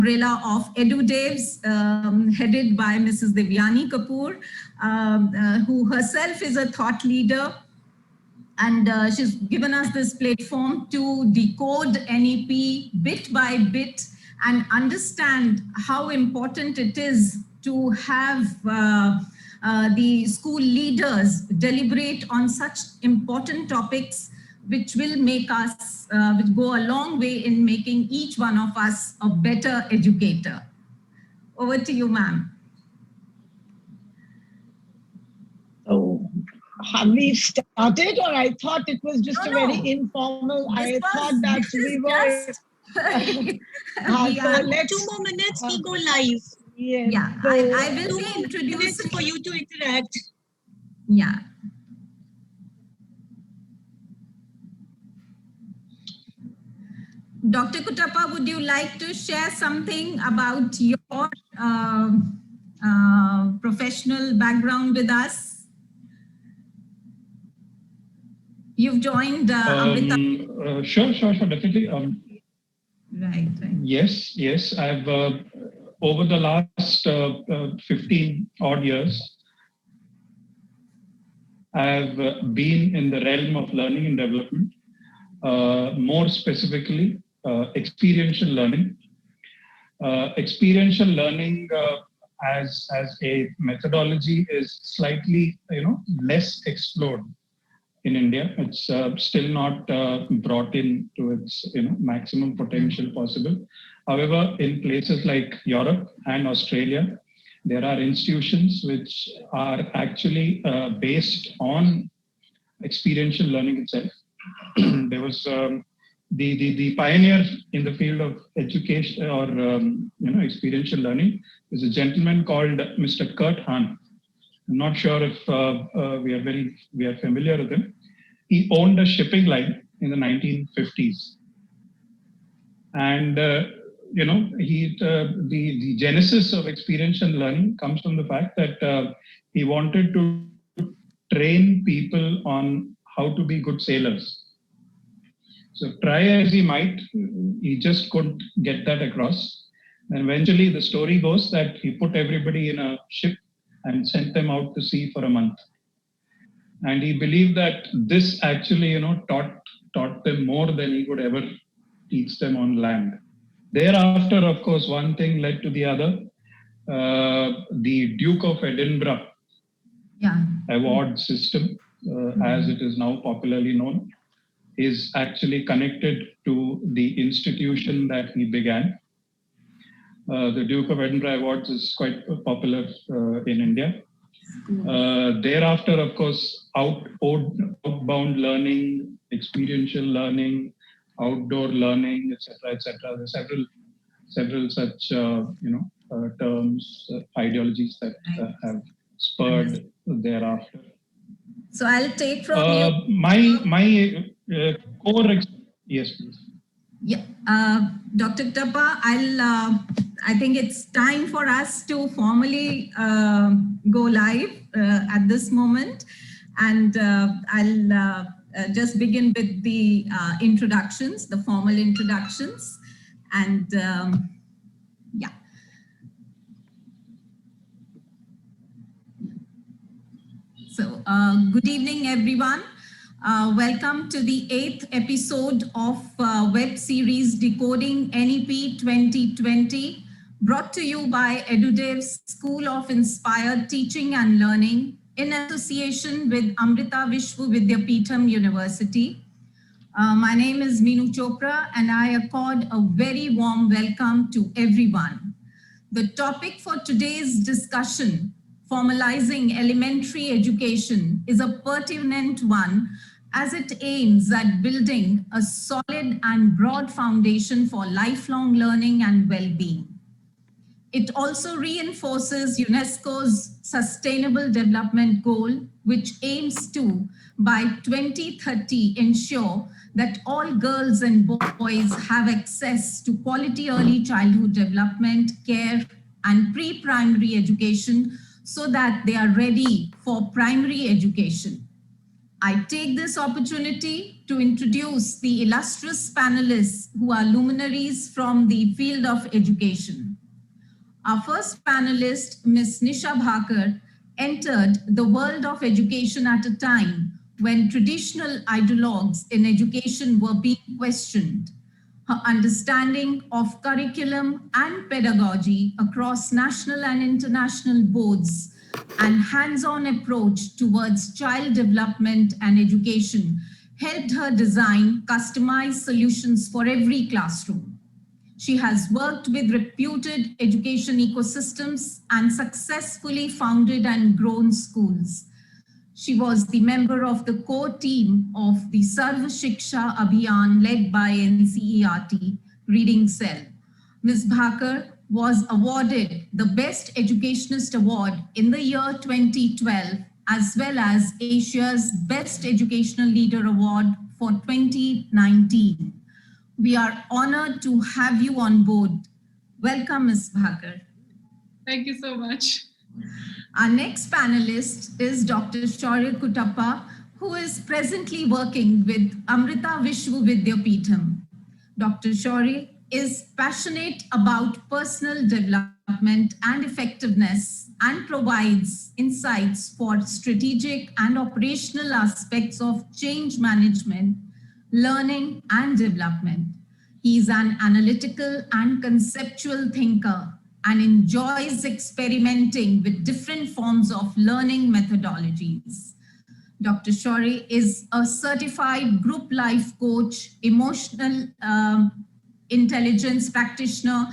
umbrella of EduDevs, headed by Mrs. Devyani Kapoor, who herself is a thought leader. And she's given us this platform to decode NEP bit by bit and understand how important it is to have the school leaders deliberate on such important topics, which will make us, which go a long way in making each one of us a better educator. Over to you, ma'am. Oh, have we started, or I thought it was just No, a very informal, I thought that we were... So let's 2 more minutes, we go live. Yes. Yeah, So, I will 2 be more introducing minutes for you to interact. Yeah. Dr. Kuttappa, would you like to share something about your professional background with us? You've joined Amrita. Sure, definitely. Right. Yes. I've over the last 15 odd years, I've been in the realm of learning and development, more specifically experiential learning. Experiential learning as a methodology is slightly less explored in India. It's still not brought in to its maximum potential possible. However, in places like Europe and Australia, there are institutions which are actually based on experiential learning itself. There was the pioneer in the field of education or experiential learning is a gentleman called Mr. Kurt Hahn. I'm not sure if we are familiar with him. He owned a shipping line in the 1950s, and the genesis of experiential learning comes from the fact that he wanted to train people on how to be good sailors. So try as he might, he just couldn't get that across. And eventually the story goes that he put everybody in a ship and sent them out to sea for a month. And he believed that this actually, taught them more than he could ever teach them on land. Thereafter, of course, one thing led to the other. The Duke of Edinburgh award system, as it is now popularly known, is actually connected to the institution that he began. The Duke of Edinburgh Awards is quite popular in India. Thereafter, of course, outbound learning, experiential learning, outdoor learning, etc. There are several such terms, ideologies that have spurred thereafter. So I'll take from you. My core, yes, please. Yeah, Dr. Kuttappa, I think it's time for us to formally go live at this moment, and I'll just begin with the introductions, the formal introductions, and yeah. So good evening, everyone. Welcome to the 8th episode of web series Decoding NEP 2020, brought to you by EduDev's School of Inspired Teaching and Learning in association with Amrita Vishwa Vidyapeetham University. My name is Meenu Chopra, and I accord a very warm welcome to everyone. The topic for today's discussion, formalizing elementary education, is a pertinent one as it aims at building a solid and broad foundation for lifelong learning and well-being. It also reinforces UNESCO's Sustainable Development Goal, which aims to, by 2030, ensure that all girls and boys have access to quality early childhood development, care, and pre-primary education so that they are ready for primary education. I take this opportunity to introduce the illustrious panelists who are luminaries from the field of education. Our first panelist, Ms. Nisha Bhakar, entered the world of education at a time when traditional ideologues in education were being questioned. Her understanding of curriculum and pedagogy across national and international boards and hands-on approach towards child development and education helped her design customized solutions for every classroom. She has worked with reputed education ecosystems and successfully founded and grown schools. She was the member of the core team of the Sarva Shiksha Abhiyan led by NCERT Reading Cell. Ms. Bhakar was awarded the Best Educationist Award in the year 2012, as well as Asia's Best Educational Leader Award for 2019. We are honored to have you on board. Welcome, Ms. Bhakar. Thank you so much. Our next panelist is Dr. Shaurya Kuttappa, who is presently working with Amrita Vishwa Vidyapeetham. Dr. Shaurya is passionate about personal development and effectiveness and provides insights for strategic and operational aspects of change management, learning, and development. He is an analytical and conceptual thinker and enjoys experimenting with different forms of learning methodologies. Dr. Shaurya is a certified group life coach, emotional intelligence practitioner,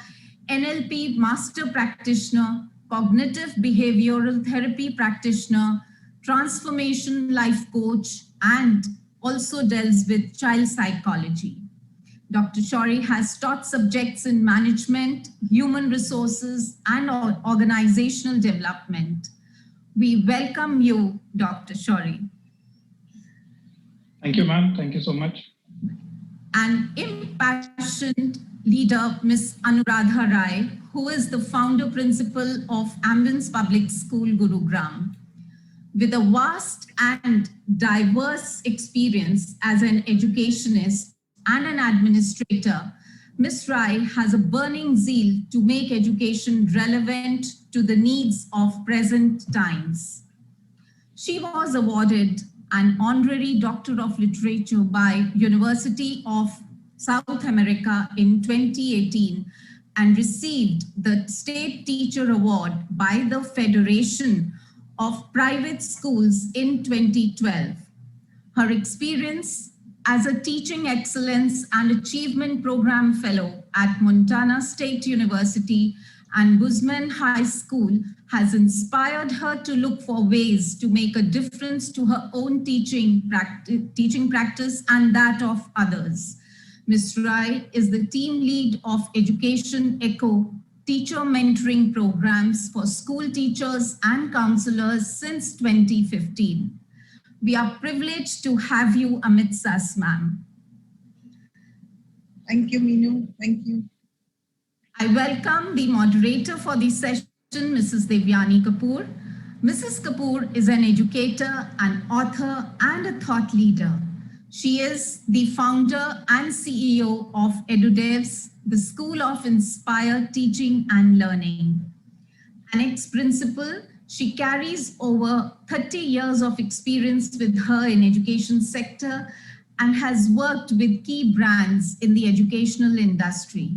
NLP master practitioner, cognitive behavioral therapy practitioner, transformation life coach, and also deals with child psychology. Dr. Shaurya has taught subjects in management, human resources, and organizational development. We welcome you, Dr. Shaurya. Thank you, ma'am. Thank you so much. An impassioned leader, Ms. Anuradha Rai, who is the founder principal of Ambins Public School, Gurugram. With a vast and diverse experience as an educationist and an administrator, Ms. Rai has a burning zeal to make education relevant to the needs of present times. She was awarded an honorary Doctor of Literature by University of South America in 2018 and received the State Teacher Award by the Federation of Private Schools in 2012. Her experience as a Teaching Excellence and Achievement Program Fellow at Montana State University and Guzman High School has inspired her to look for ways to make a difference to her own teaching practice and that of others. Ms. Rai is the team lead of Education Echo teacher mentoring programs for school teachers and counselors since 2015. We are privileged to have you amidst us, ma'am. Thank you, Meenu. Thank you. I welcome the moderator for the session, Mrs. Devyani Kapoor. Mrs. Kapoor is an educator, an author, and a thought leader. She is the founder and CEO of EduDevs, the School of Inspired Teaching and Learning. An ex-principal, she carries over 30 years of experience with her in education sector and has worked with key brands in the educational industry.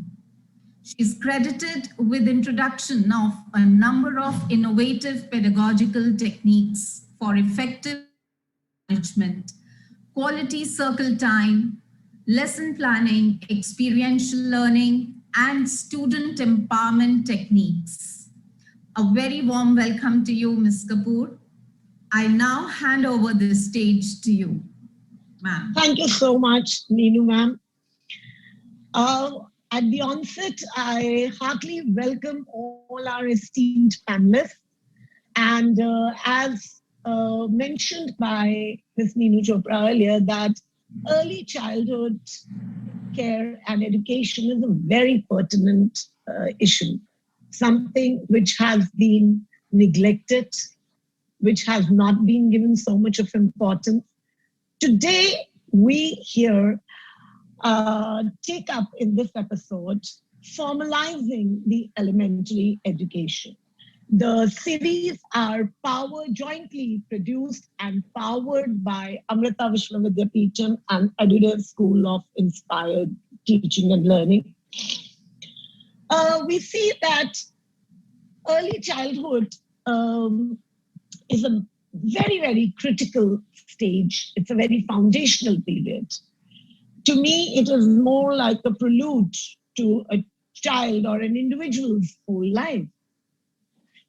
She is credited with introduction of a number of innovative pedagogical techniques for effective management, quality circle time, lesson planning, experiential learning, and student empowerment techniques. A very warm welcome to you, Ms. Kapoor. I now hand over the stage to you, ma'am. Thank you so much, Meenu ma'am. At the onset, I heartily welcome all our esteemed panelists. And as mentioned by Ms. Neenu Chopra earlier, that early childhood care and education is a very pertinent issue, something which has been neglected, which has not been given so much of importance. Today, we here take up in this episode formalizing the elementary education. The series are jointly produced and powered by Amrita Vishwavidyapeetham and Edudev School of Inspired Teaching and Learning. We see that early childhood is a very, very critical stage. It's a very foundational period. To me, it is more like a prelude to a child or an individual's whole life.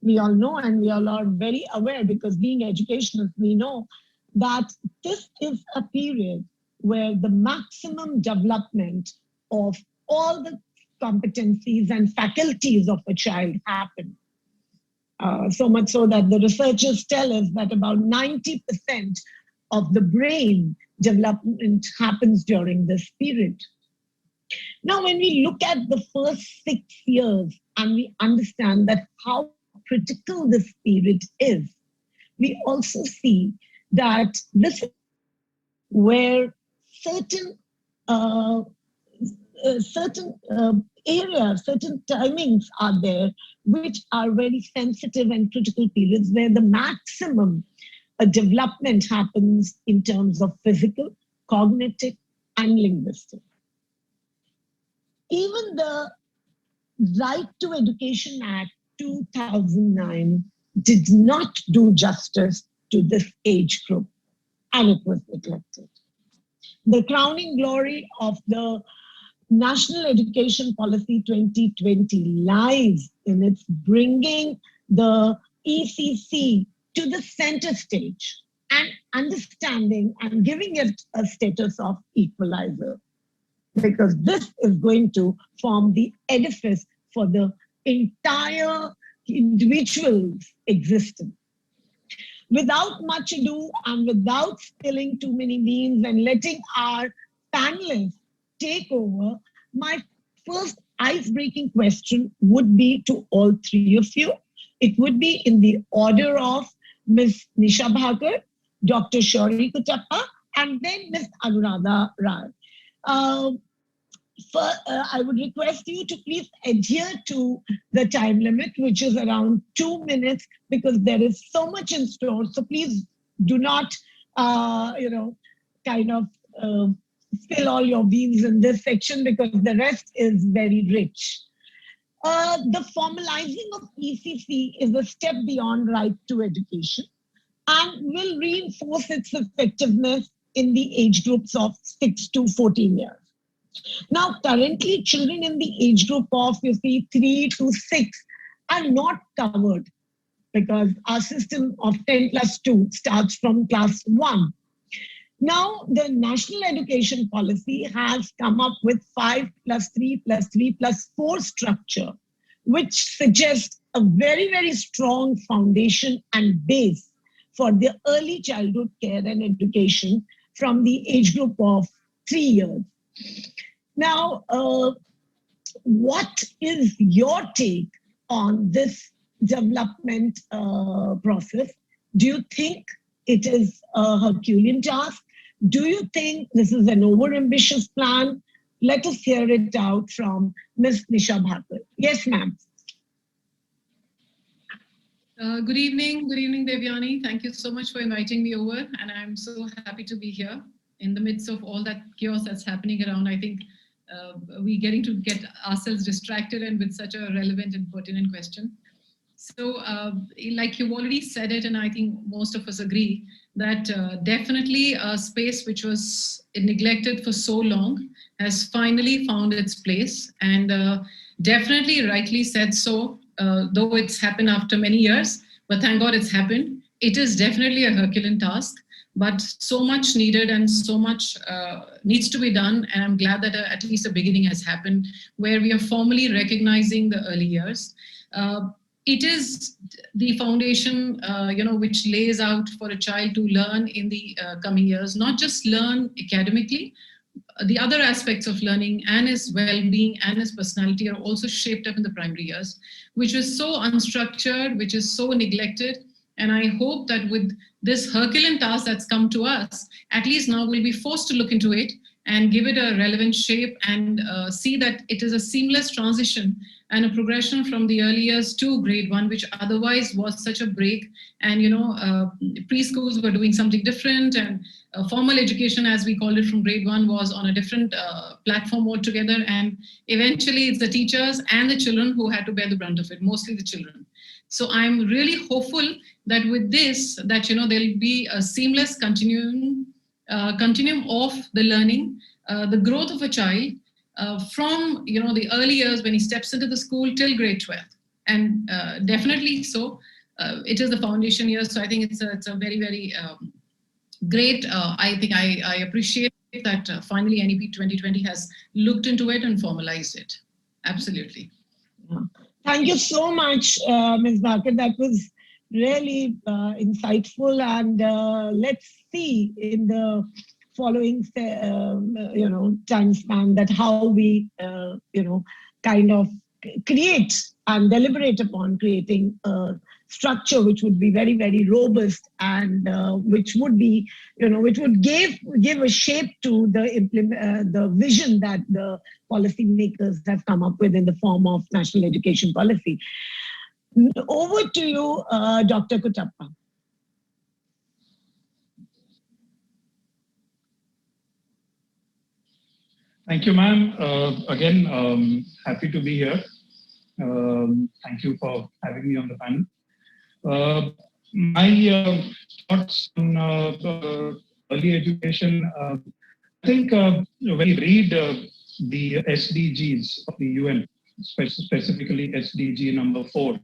We all know and we all are very aware, because being educationists, we know that this is a period where the maximum development of all the competencies and faculties of a child happen. So much so that the researchers tell us that about 90% of the brain development happens during this period. Now, when we look at the first 6 years and we understand that how critical this period is, we also see that this is where certain areas, certain timings are there, which are very sensitive and critical periods where the maximum development happens in terms of physical, cognitive, and linguistic. Even the Right to Education Act 2009 did not do justice to this age group, and it was neglected. The crowning glory of the National Education Policy 2020 lies in its bringing the ECC to the center stage and understanding and giving it a status of equalizer, because this is going to form the edifice for the entire individual's existence. Without much ado and without spilling too many beans and letting our panelists take over, my first ice-breaking question would be to all three of you. It would be in the order of Ms. Nisha Bhagar, Dr. Shauri Kutappa, and then Ms. Anuradha Rai. I would request you to please adhere to the time limit, which is around 2 minutes, because there is so much in store. So please do not, spill all your beans in this section, because the rest is very rich. The formalizing of ECC is a step beyond right to education and will reinforce its effectiveness in the age groups of 6 to 14 years. Now, currently, children in the age group of 3 to 6 are not covered, because our system of 10+2 starts from class 1. Now, the National Education Policy has come up with 5+3+3+4 structure, which suggests a very, very strong foundation and base for the early childhood care and education from the age group of 3 years. Now, what is your take on this development process? Do you think it is a Herculean task? Do you think this is an overambitious plan? Let us hear it out from Ms. Nisha Bhagar. Yes, ma'am. Good evening, Devyani. Thank you so much for inviting me over, and I'm so happy to be here in the midst of all that chaos that's happening around. I think we're getting to get ourselves distracted and with such a relevant and pertinent question. So like you've already said it, and I think most of us agree that definitely a space which was neglected for so long has finally found its place, and definitely rightly said so, though it's happened after many years, but thank God it's happened. It is definitely a Herculean task, but so much needed and so much needs to be done. And I'm glad that at least a beginning has happened where we are formally recognizing the early years. It is the foundation, which lays out for a child to learn in the coming years, not just learn academically. The other aspects of learning and his well-being and his personality are also shaped up in the primary years, which is so unstructured, which is so neglected. And I hope that with this Herculean task that's come to us, at least now we'll be forced to look into it and give it a relevant shape and see that it is a seamless transition and a progression from the early years to grade 1, which otherwise was such a break. And preschools were doing something different, and formal education, as we called it, from grade 1 was on a different platform altogether. And eventually it's the teachers and the children who had to bear the brunt of it, mostly the children. So I'm really hopeful that with this, that there'll be a seamless continuum of the learning, the growth of a child from the early years when he steps into the school till grade 12, and definitely so. It is the foundation year, so I think it's a very, very great. I think I appreciate that finally NEP 2020 has looked into it and formalized it. Absolutely. Thank you so much, Ms. Barker. That was really insightful, and let's see in the following time span that how we kind of create and deliberate upon creating a structure which would be very, very robust, and which would be which would give a shape to the vision that the policymakers have come up with in the form of national education policy. Over to you, Dr. Kuttappa. Thank you, ma'am. Again, happy to be here. Thank you for having me on the panel. My thoughts on early education. I think when we read the SDGs of the UN, specifically SDG number 4,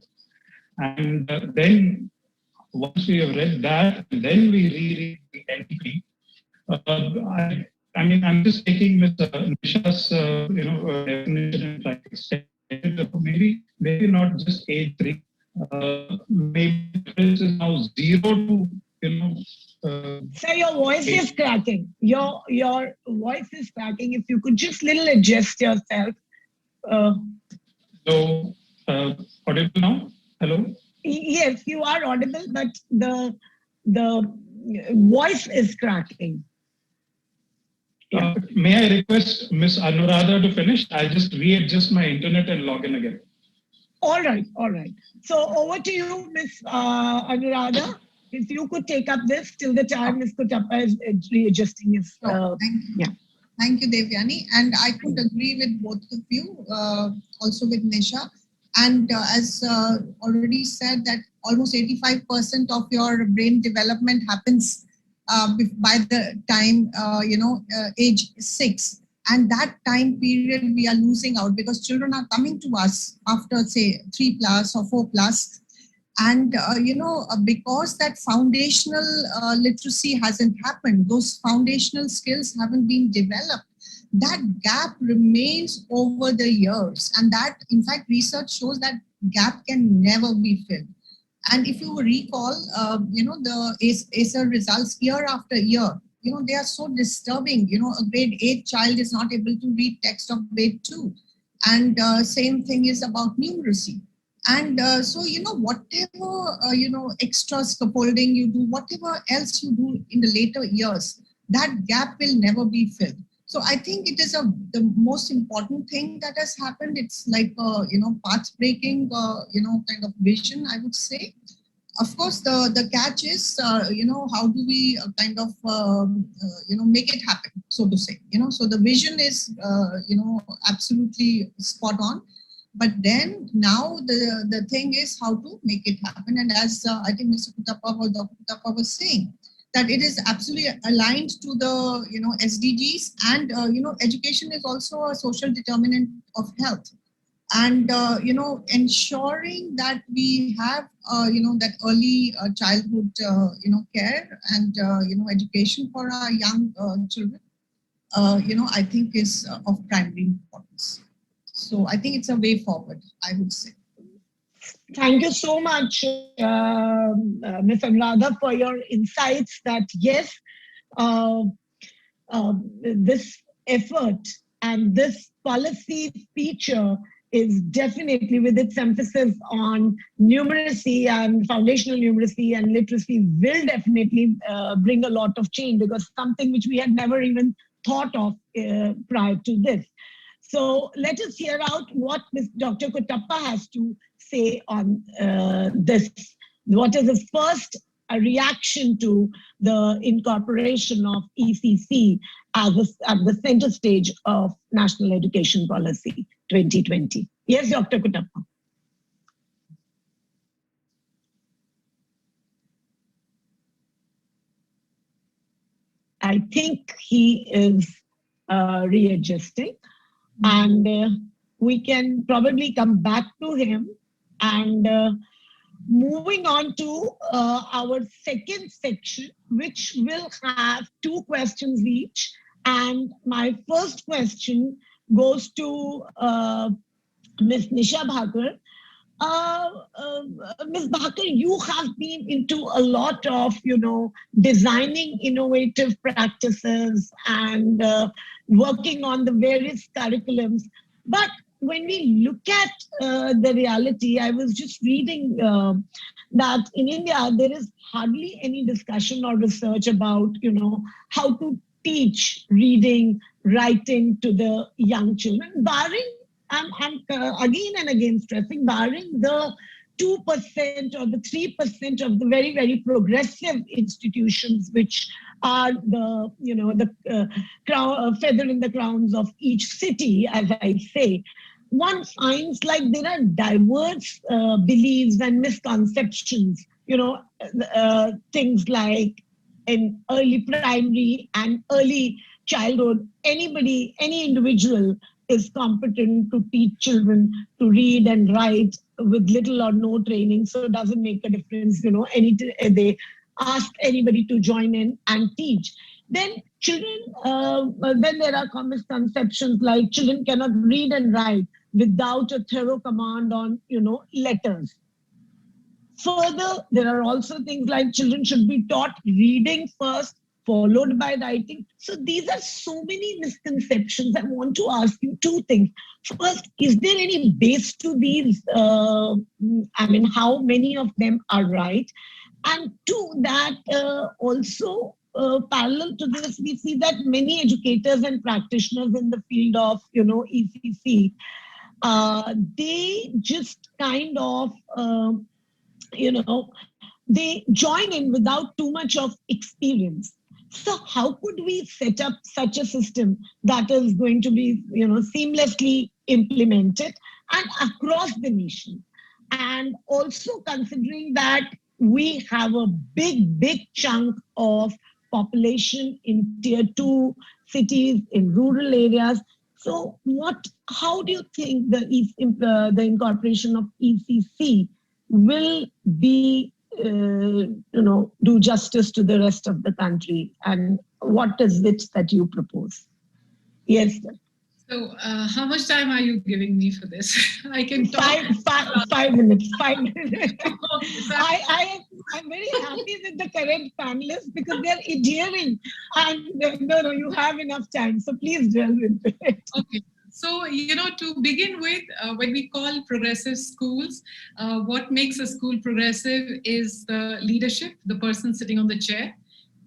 and then once we have read that, then we reread the NEP. I mean, I'm just taking Ms. Nisha's definition and trying to extend it. Maybe not just age 3. Maybe this is now 0 to Sir, your voice is cracking. Your voice is cracking. If you could just little adjust yourself. So, audible now? Hello? Yes, you are audible, but the voice is cracking. May I request Ms. Anuradha to finish? I'll just readjust my internet and log in again. All right. So over to you, Ms. Anuradha. If you could take up this till the time Ms. Kuttappa is readjusting his. Thank you, Devyani. And I could agree with both of you, also with Nisha. And as already said, that almost 85% of your brain development happens by the time, age 6. And that time period we are losing out because children are coming to us after, say, 3+ or 4+. And, because that foundational literacy hasn't happened, those foundational skills haven't been developed, that gap remains over the years. And that, in fact, research shows that gap can never be filled. And if you recall, the ACER results year after year, they are so disturbing. A grade 8 child is not able to read text of grade 2. And same thing is about numeracy. And so, whatever, extra scaffolding you do, whatever else you do in the later years, that gap will never be filled. So I think it is the most important thing that has happened. It's like, path breaking, kind of vision, I would say. Of course, the catch is, how do we kind of, make it happen, so to say. So the vision is, absolutely spot on. But then now the thing is how to make it happen. And as I think Mr. Kuttappa or Dr. Kuttappa was saying, that it is absolutely aligned to the, SDGs, and, education is also a social determinant of health. And, ensuring that we have, that early childhood, care and, education for our young children, I think is of primary importance. So I think it's a way forward, I would say. Thank you so much, Ms. Anuradha, for your insights that yes, this effort and this policy feature is definitely, with its emphasis on numeracy and foundational numeracy and literacy, will definitely bring a lot of change, because something which we had never even thought of prior to this. So let us hear out what Dr. Kuttappa has to say on this. What is his first reaction to the incorporation of ECC as at the center stage of National Education Policy 2020? Yes, Dr. Kuttappa. I think he is readjusting, and we can probably come back to him. And moving on to our second section, which will have 2 questions each. And my first question goes to Ms. Nisha Bhakur. Ms. Bhakur, you have been into a lot of, designing innovative practices and working on the various curriculums. But when we look at the reality, I was just reading that in India, there is hardly any discussion or research about, how to teach reading, writing to the young children, barring, I'm again and again stressing, barring the 2% or the 3% of the very, very progressive institutions, which are the, feather in the crowns of each city, as I say. One finds like there are diverse beliefs and misconceptions, things like in early primary and early childhood, any individual is competent to teach children to read and write with little or no training. So it doesn't make a difference, they ask anybody to join in and teach. Then children, then there are misconceptions like children cannot read and write without a thorough command on, letters. Further, there are also things like children should be taught reading first, followed by writing. So these are so many misconceptions. I want to ask you 2 things. First, is there any base to these? How many of them are right? And 2, that also parallel to this, we see that many educators and practitioners in the field of, ECC, they just kind of, they join in without too much of experience. So how could we set up such a system that is going to be, seamlessly implemented and across the nation? And also considering that we have a big chunk of population in tier 2 cities, in rural areas. So how do you think the incorporation of ECC will be, do justice to the rest of the country? And what is it that you propose? Yes, sir. So how much time are you giving me for this? I can talk. 5 minutes. 5 minutes. I'm very happy with the current panelists because they're adhering. And no, you have enough time. So please delve into it. Okay. So, to begin with, when we call progressive schools, what makes a school progressive is the leadership, the person sitting on the chair,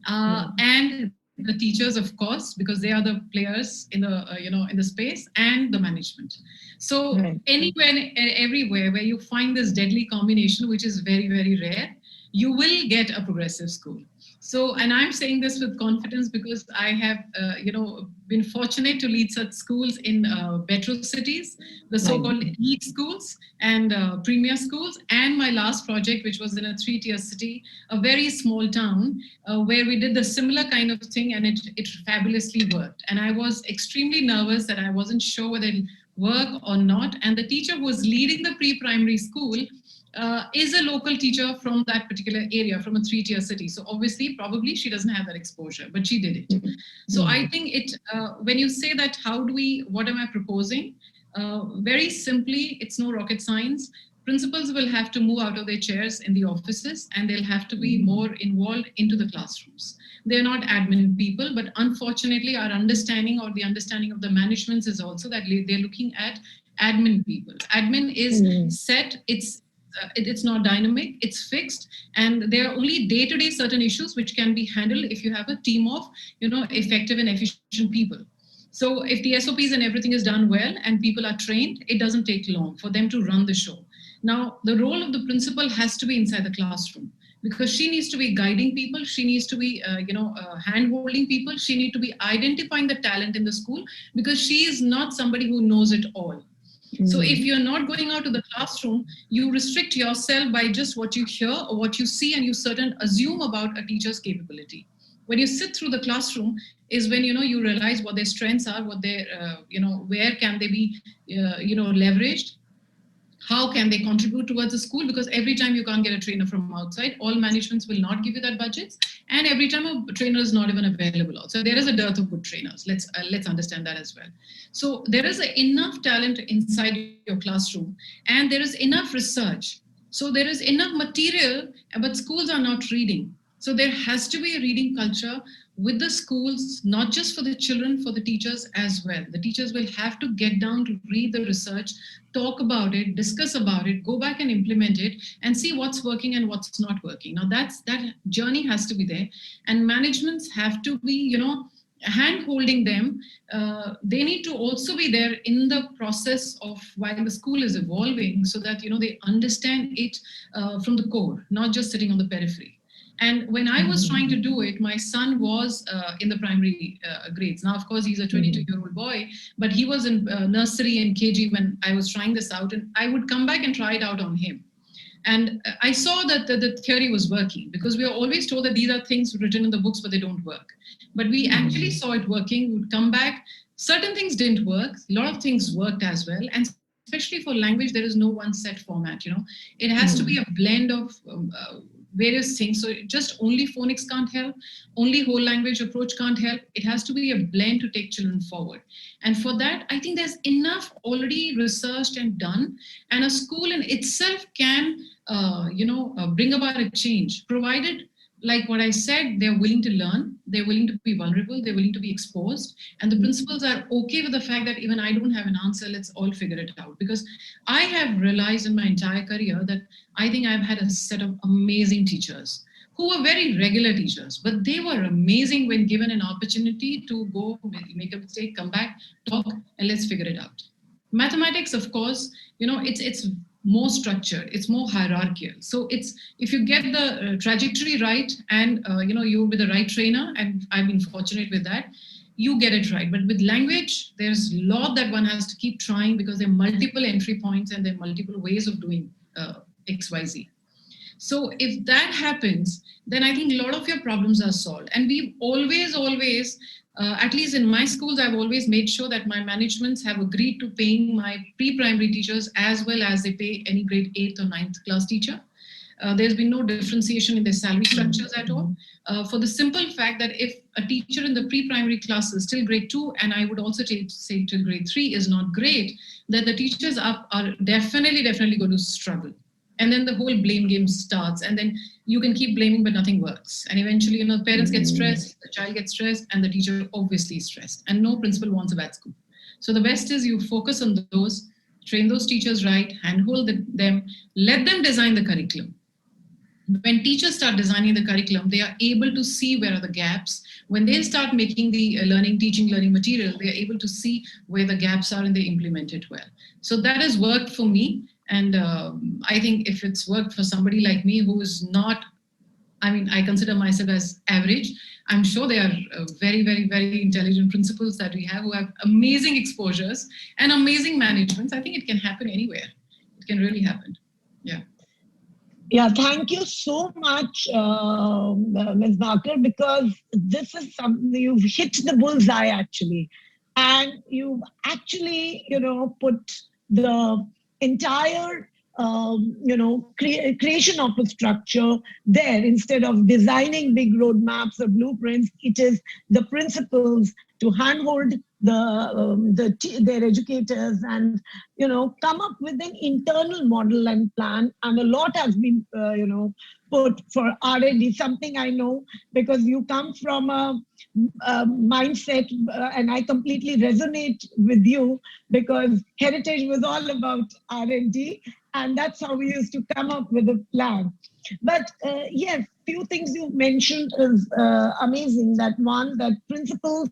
and the teachers, of course, because they are the players in the in the space, and the management. So anywhere, everywhere where you find this deadly combination, which is very, very rare, you will get a progressive school. So, and I'm saying this with confidence because I have, been fortunate to lead such schools in metro cities, the so-called elite schools and premier schools, and my last project, which was in a 3-tier city, a very small town, where we did the similar kind of thing, and it fabulously worked. And I was extremely nervous that I wasn't sure whether it work or not. And the teacher who was leading the pre-primary school is a local teacher from that particular area, from a 3-tier city. So obviously, probably she doesn't have that exposure, but she did it. So I think when you say that, what am I proposing? Very simply, it's no rocket science. Principals will have to move out of their chairs in the offices, and they'll have to be more involved into the classrooms. They're not admin people, but unfortunately, our understanding or the understanding of the managements is also that they're looking at admin people. Admin is set, it's not dynamic, it's fixed, and there are only day-to-day certain issues which can be handled if you have a team of effective and efficient people. So if the SOPs and everything is done well and people are trained, it doesn't take long for them to run the show. Now, the role of the principal has to be inside the classroom, because she needs to be guiding people, she needs to be hand-holding people, she needs to be identifying the talent in the school, because she is not somebody who knows it all. So if you're not going out to the classroom, you restrict yourself by just what you hear or what you see, and you assume about a teacher's capability. When you sit through the classroom is when you realize what their strengths are, what their where can they be leveraged, how can they contribute towards the school, because every time you can't get a trainer from outside, all managements will not give you that budgets, and every time a trainer is not even available also. There is a dearth of good trainers. Let's understand that as well. So there is enough talent inside your classroom, and there is enough research. So there is enough material, but schools are not reading. So there has to be a reading culture with the schools, not just for the children, for the teachers as well. The teachers will have to get down to read the research, talk about it, discuss about it, go back and implement it, and see what's working and what's not working. Now that journey has to be there, and managements have to be, hand-holding them. They need to also be there in the process of while the school is evolving, so that they understand it from the core, not just sitting on the periphery. And when I was trying to do it, my son was in the primary grades. Now, of course, he's a 22-year-old boy, but he was in nursery and KG when I was trying this out, and I would come back and try it out on him. And I saw that the theory was working, because we are always told that these are things written in the books, but they don't work. But we actually saw it working. We would come back. Certain things didn't work. A lot of things worked as well. And especially for language, there is no one set format. It has to be a blend of various things. So just only phonics can't help, only whole language approach can't help. It has to be a blend to take children forward. And for that, I think there's enough already researched and done, and a school in itself can bring about a change, provided, like what I said, they're willing to learn, they're willing to be vulnerable, they're willing to be exposed, and the principals are okay with the fact that even I don't have an answer, let's all figure it out. Because I have realized in my entire career that I think I've had a set of amazing teachers who were very regular teachers, but they were amazing when given an opportunity to go make a mistake, come back, talk, and let's figure it out. Mathematics, of course, it's more structured, it's more hierarchical. So it's, if you get the trajectory right, and you're with the right trainer, and I've been fortunate with that, you get it right. But with language, there's a lot that one has to keep trying, because there are multiple entry points and there are multiple ways of doing XYZ. So if that happens, then I think a lot of your problems are solved. And we've always, at least in my schools, I've always made sure that my managements have agreed to paying my pre-primary teachers as well as they pay any grade 8th or 9th class teacher. There's been no differentiation in their salary structures at all. For the simple fact that if a teacher in the pre-primary classes till grade 2, and I would also say till grade 3 is not great, then the teachers are definitely going to struggle. And then the whole blame game starts, and then you can keep blaming, but nothing works. And eventually, parents get stressed, the child gets stressed, and the teacher obviously is stressed. And no principal wants a bad school. So the best is you focus on those, train those teachers right, handhold them, let them design the curriculum. When teachers start designing the curriculum, they are able to see where are the gaps. When they start making the teaching learning material, they are able to see where the gaps are, and they implement it well. So that has worked for me. And I think if it's worked for somebody like me who is not, I consider myself as average, I'm sure there are very, very, very intelligent principals that we have who have amazing exposures and amazing managements. I think it can happen anywhere. It can really happen. Yeah. Yeah, thank you so much, Ms. Barker, because this is something, you've hit the bullseye actually. And you've actually, put the entire creation of a structure there. Instead of designing big roadmaps or blueprints, it is the principles to handhold their educators, and come up with an internal model and plan. And a lot has been put for R&D. Something I know because you come from a mindset, and I completely resonate with you, because heritage was all about R&D, and that's how we used to come up with a plan. But yes, few things you mentioned is amazing. That one, that principals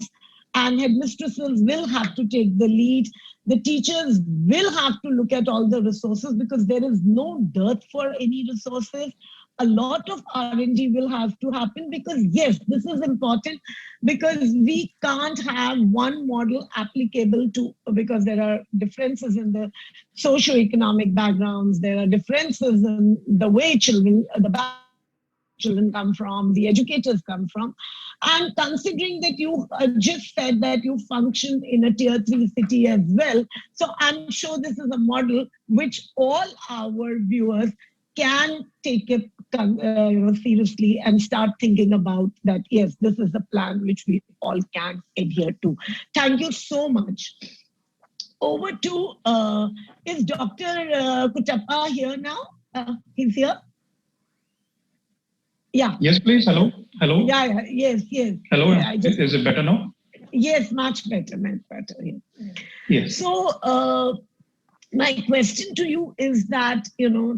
and headmistresses will have to take the lead. The teachers will have to look at all the resources, because there is no dearth for any resources. A lot of R&D will have to happen, because yes, this is important, because we can't have one model applicable to, because there are differences in the socio-economic backgrounds, there are differences in the way children, the children come from, the educators come from. And considering that you just said that you function in a tier 3 city as well, so I'm sure this is a model which all our viewers can take it seriously and start thinking about that. Yes, this is a plan which we all can adhere to. Thank you so much. Over to is Dr. Kutappa here now? He's here. Yeah. Yes, please. Hello. Hello. Yeah. Yes. Hello. Yeah, Is it better now? Yes, much better. Yeah. Yes. So my question to you is that,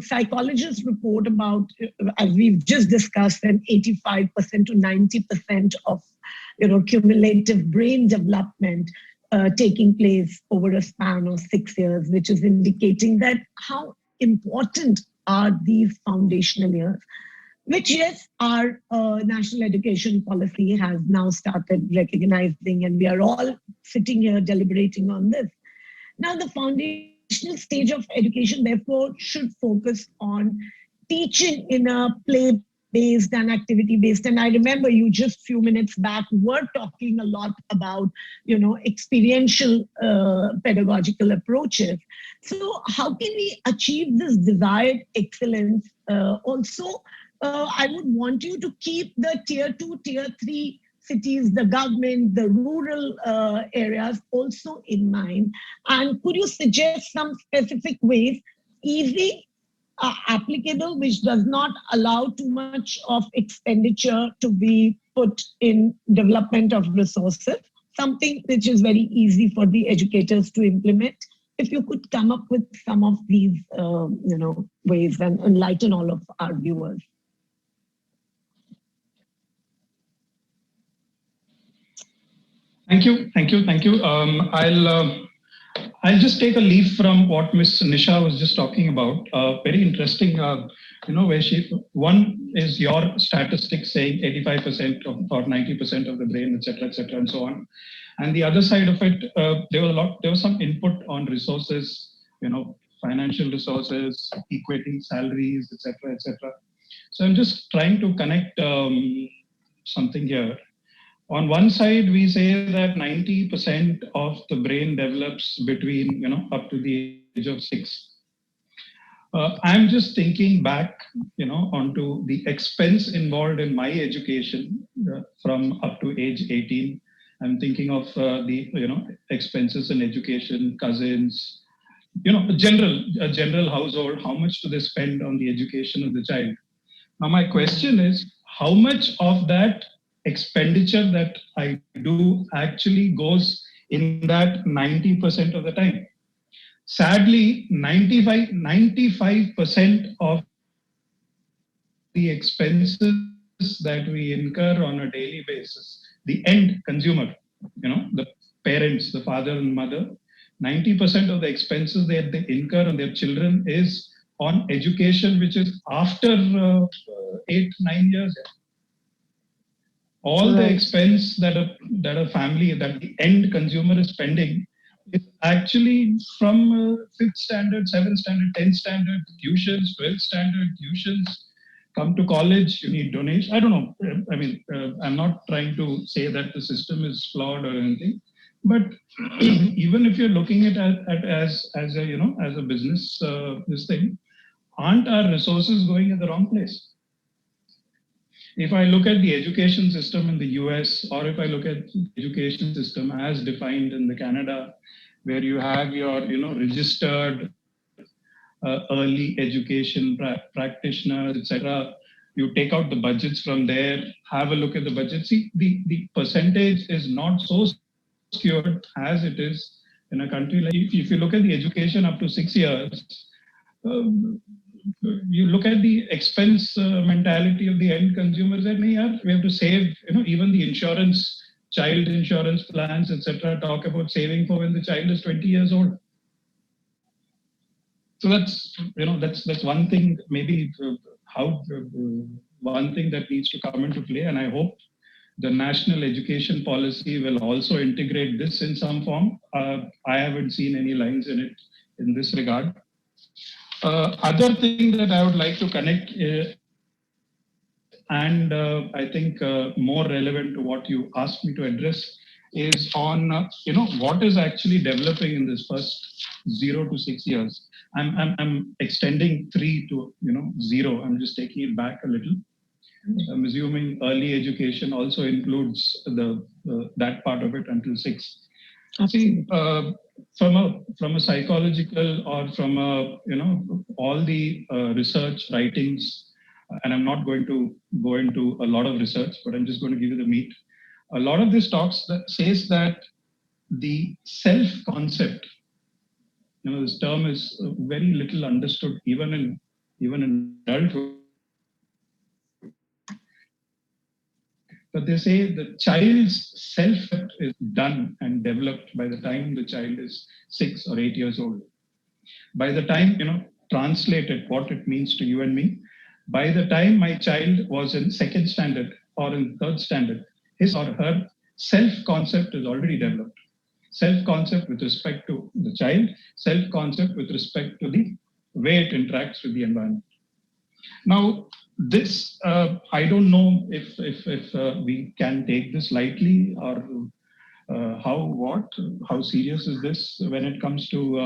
psychologists report about, as we've just discussed, an 85% to 90% of, cumulative brain development taking place over a span of 6 years, which is indicating that how important are these foundational years, which yes, our national education policy has now started recognizing, and we are all sitting here deliberating on this. Now, the foundational stage of education, therefore, should focus on teaching in a play-based and activity-based. And I remember you just few minutes back were talking a lot about, experiential pedagogical approaches. So how can we achieve this desired excellence? Also, I would want you to keep the tier 2, tier 3 cities, the government, the rural areas also in mind. And could you suggest some specific ways, easy, applicable, which does not allow too much of expenditure to be put in development of resources, something which is very easy for the educators to implement? If you could come up with some of these, ways and enlighten all of our viewers. Thank you. I'll just take a leaf from what Miss Nisha was just talking about. Very interesting. Where one is your statistics saying 85% or 90% of the brain, etc., and so on. And the other side of it, there was some input on resources, financial resources, equating salaries, etc. So I'm just trying to connect something here. On one side, we say that 90% of the brain develops between, up to the age of 6. I'm just thinking back, onto the expense involved in my education from up to age 18. I'm thinking of the, expenses in education, cousins, a general household. How much do they spend on the education of the child? Now, my question is, how much of that expenditure that I do actually goes in that 90% of the time? Sadly, 95% of the expenses that we incur on a daily basis, the end consumer, the parents, the father and mother, 90% of the expenses that they incur on their children is on education, which is after 8-9 years. All the expense that a family, that the end consumer is spending, is actually from 5th standard, 7th standard, 10th standard, tuitions, 12th standard, tuitions. Come to college, you need donations. I don't know. I'm not trying to say that the system is flawed or anything, but even if you're looking at as a business, this thing, aren't our resources going in the wrong place? If I look at the education system in the US, or if I look at the education system as defined in the Canada, where you have your, registered early education practitioners, etc. You take out the budgets from there, have a look at the budget. See, the percentage is not so skewed as it is in a country like, if you look at the education up to 6 years, um, you look at the expense mentality of the end consumers, and yeah, we have to save, even the insurance, child insurance plans, etc. talk about saving for when the child is 20 years old. So that's one thing, maybe how one thing that needs to come into play, and I hope the national education policy will also integrate this in some form. I haven't seen any lines in it in this regard. Other thing that I would like to connect, and I think more relevant to what you asked me to address, is on what is actually developing in this first 0 to 6 years. I'm extending 3 to 0. I'm just taking it back a little. I'm assuming early education also includes the that part of it until 6. See, from a psychological, or from a all the research writings, and I'm not going to go into a lot of research, but I'm just going to give you the meat. A lot of this talks that says that the self concept, this term is very little understood even in adulthood. But they say the child's self is done and developed by the time the child is 6 or 8 years old. By the time, translated what it means to you and me, by the time my child was in second standard or in third standard, his or her self concept is already developed. Self concept with respect to the child, self concept with respect to the way it interacts with the environment. Now, this I don't know if we can take this lightly, or how serious is this when it comes to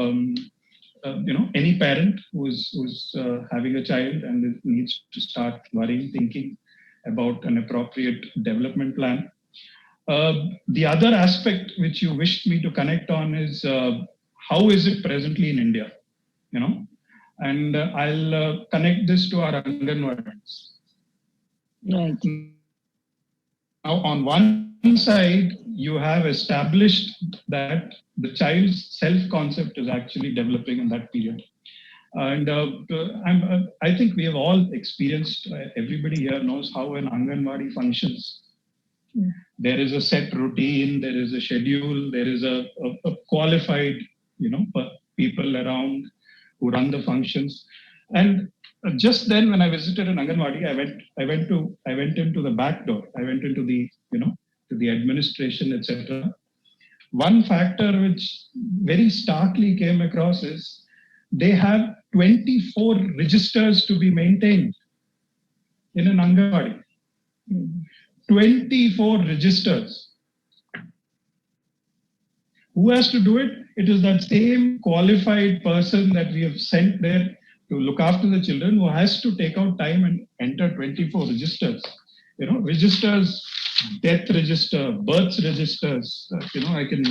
any parent who's having a child and needs to start worrying, thinking about an appropriate development plan. The other aspect which you wished me to connect on is how is it presently in India, and I'll connect this to our Anganwadis. Right. Now, on one side, you have established that the child's self-concept is actually developing in that period. And I think we have all experienced, everybody here knows how an Anganwadi functions. There is a set routine, there is a schedule, there is a qualified, people around who run the functions. And just then, when I visited an Anganwadi, I went into the back door. I went into the, to the administration, etc. One factor which very starkly came across is they have 24 registers to be maintained in an Anganwadi. 24 registers. Who has to do it? It is that same qualified person that we have sent there to look after the children, who has to take out time and enter 24 registers. Registers, death register, births registers, I can,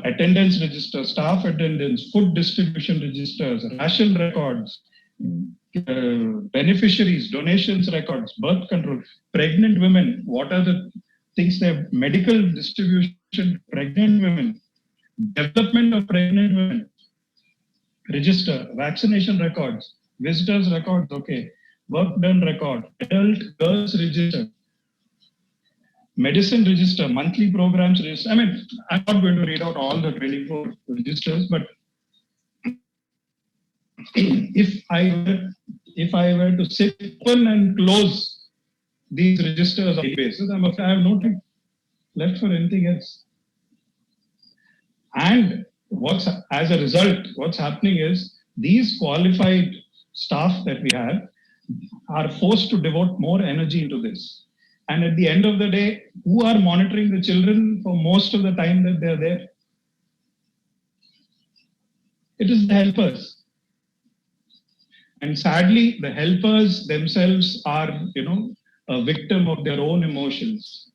attendance register, staff attendance, food distribution registers, ration records, beneficiaries, donations records, birth control, pregnant women, what are the things they have, medical distribution, pregnant women, development of pregnant women, register, vaccination records, visitors records, okay, work done record, adult girls register, medicine register, monthly programs register. I mean, I'm not going to read out all the 24 registers, but if I were to sit open and close these registers on a basis, I'm afraid I have no time left for anything else. And as a result, what's happening is these qualified staff that we have are forced to devote more energy into this. And at the end of the day, who are monitoring the children for most of the time that they're there? It is the helpers. And sadly, the helpers themselves are, a victim of their own emotions.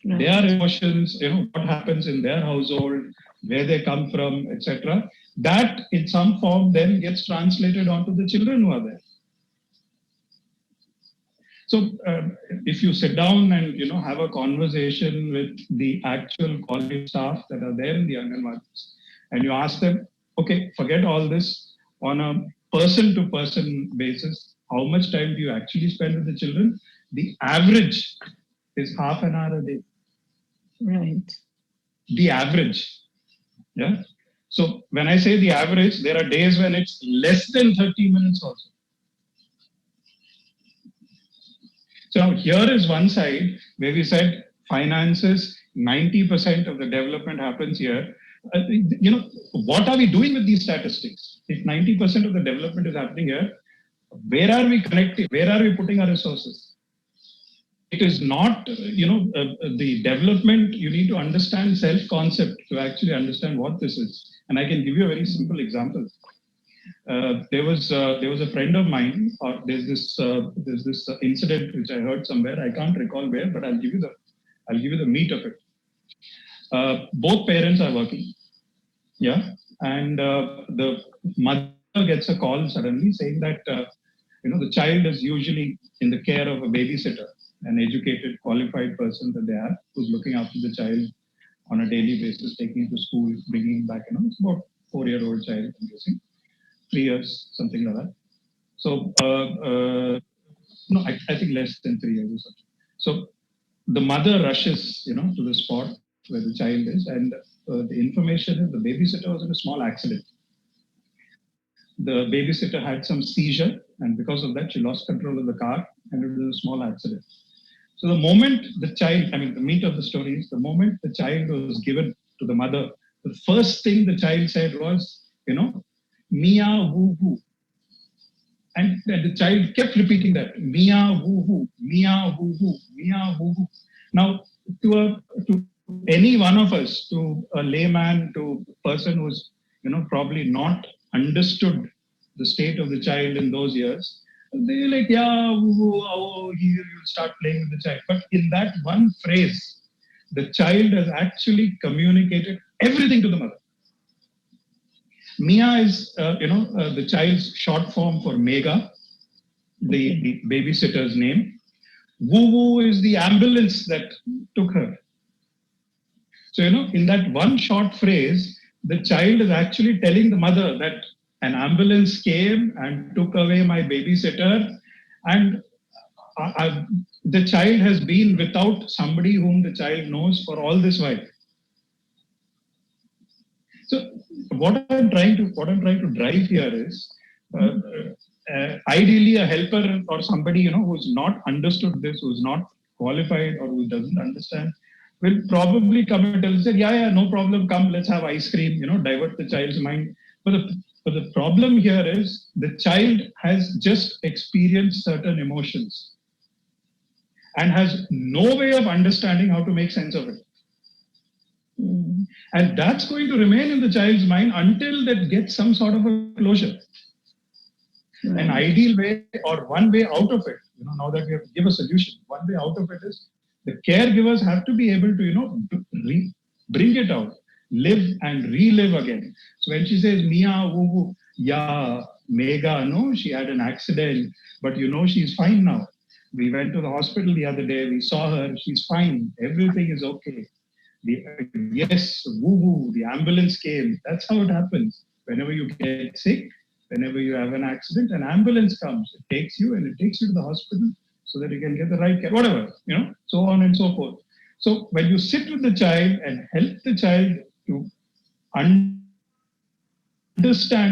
Right. Their emotions, what happens in their household, where they come from, etc. That in some form then gets translated onto the children who are there. So if you sit down and have a conversation with the actual college staff that are there in the Anganwadis, and you ask them, okay, forget all this, on a person-to-person basis, how much time do you actually spend with the children? The average is half an hour a day. Right. The average, yeah. So when I say the average, there are days when it's less than 30 minutes also. So now here is one side where we said finances, 90% of the development happens here. What are we doing with these statistics? If 90% of the development is happening here, where are we connecting? Where are we putting our resources? It is not, the development, you need to understand self-concept to actually understand what this is. And I can give you a very simple example. There was a friend of mine, or there's this incident which I heard somewhere. I can't recall where, but I'll give you the meat of it. Both parents are working, yeah, and the mother gets a call suddenly saying that the child is usually in the care of a babysitter, an educated, qualified person that they have, who's looking after the child on a daily basis, taking it to school, bringing it back. It's about 4-year-old child, I'm guessing. 3 years, something like that. So, no, I think less than 3 years or something. So the mother rushes, to the spot where the child is, and the information is the babysitter was in a small accident. The babysitter had some seizure, and because of that, she lost control of the car, and it was a small accident. So the moment the child, the meat of the story is the moment the child was given to the mother, the first thing the child said was, Mia woo woo. And the child kept repeating that, Mia woo woo, Mia woo woo, Mia woo woo. Now, to any one of us, to a layman, to a person who's, probably not understood the state of the child in those years, they're like, yeah, woo woo, oh, you start playing with the child. But in that one phrase, the child has actually communicated everything to the mother. Mia is, the child's short form for Mega, the babysitter's name. Woo Woo is the ambulance that took her. So, in that one short phrase, the child is actually telling the mother that an ambulance came and took away my babysitter, and the child has been without somebody whom the child knows for all this while. So what I'm trying to drive here is ideally a helper or somebody who's not understood this, who's not qualified or who doesn't understand, will probably come and tell us that yeah, no problem, come, let's have ice cream, divert the child's mind. But the problem here is the child has just experienced certain emotions and has no way of understanding how to make sense of it. And that's going to remain in the child's mind until that gets some sort of a closure. An ideal way or one way out of it, now that we have to give a solution, one way out of it is the caregivers have to be able to, bring it out, live and relive again. So when she says, Mia, woo, woo, yeah, Mega, no, she had an accident, but she's fine now. We went to the hospital the other day, we saw her, she's fine, everything is okay. Yes, woo woo, the ambulance came. That's how it happens. Whenever you get sick, whenever you have an accident, an ambulance comes. It takes you and it takes you to the hospital so that you can get the right care, whatever, so on and so forth. So when you sit with the child and help the child to understand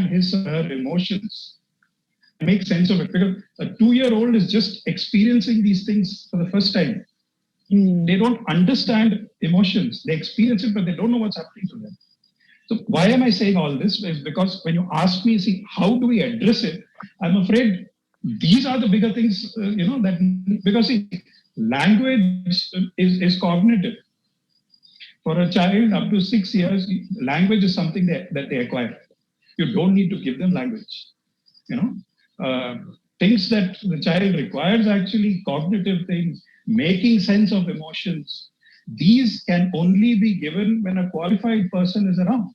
his or her emotions, make sense of it, because a 2-year-old is just experiencing these things for the first time. They don't understand emotions. They experience it, but they don't know what's happening to them. So why am I saying all this? Is because when you ask me, see, how do we address it? I'm afraid these are the bigger things, because see, language is cognitive. For a child up to 6 years, language is something that they acquire. You don't need to give them language. things that the child requires, actually cognitive things, making sense of emotions, these can only be given when a qualified person is around.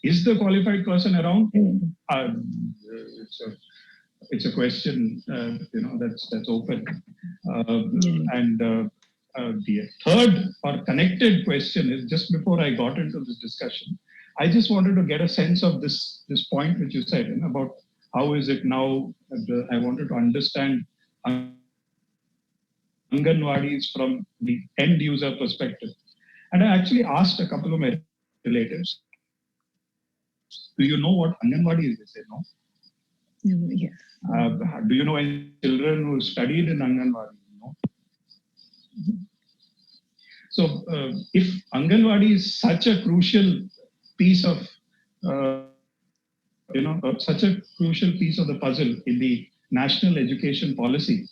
Is the qualified person around? It's a question, that's open. The third or connected question is, just before I got into this discussion, I just wanted to get a sense of this point which you said, about how is it now. I wanted to understand Anganwadis from the end user perspective. And I actually asked a couple of my relatives, do you know what Anganwadi is? They said no. Yes. Do you know any children who studied in Anganwadi? No. So if Anganwadi is such a crucial piece of, such a crucial piece of the puzzle in the national education policy,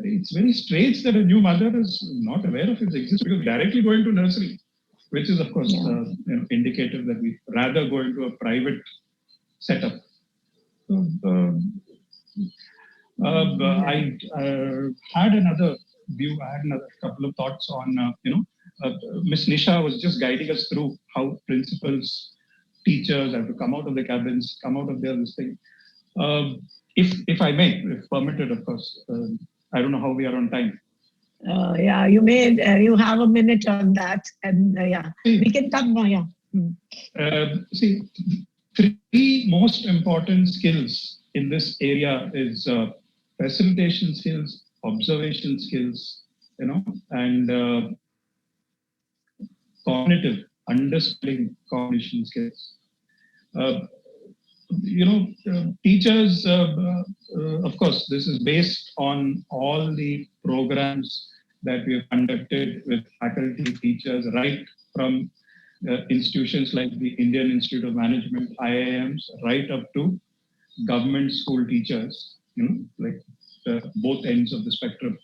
it's very strange that a new mother is not aware of its existence, because directly going to nursery, which is of course indicative that we rather go into a private setup. So, I had another view. I had another couple of thoughts on, Miss Nisha was just guiding us through how principals, teachers have to come out of the cabins, come out of their this thing. If I may, if permitted, of course. I don't know how we are on time. Yeah, you have a minute on that, and we can come now. See, three most important skills in this area is facilitation skills, observation skills, and cognitive, understanding cognition skills. Teachers, of course, this is based on all the programs that we have conducted with faculty, teachers, right from institutions like the Indian Institute of Management, IIMs, right up to government school teachers, like both ends of the spectrum.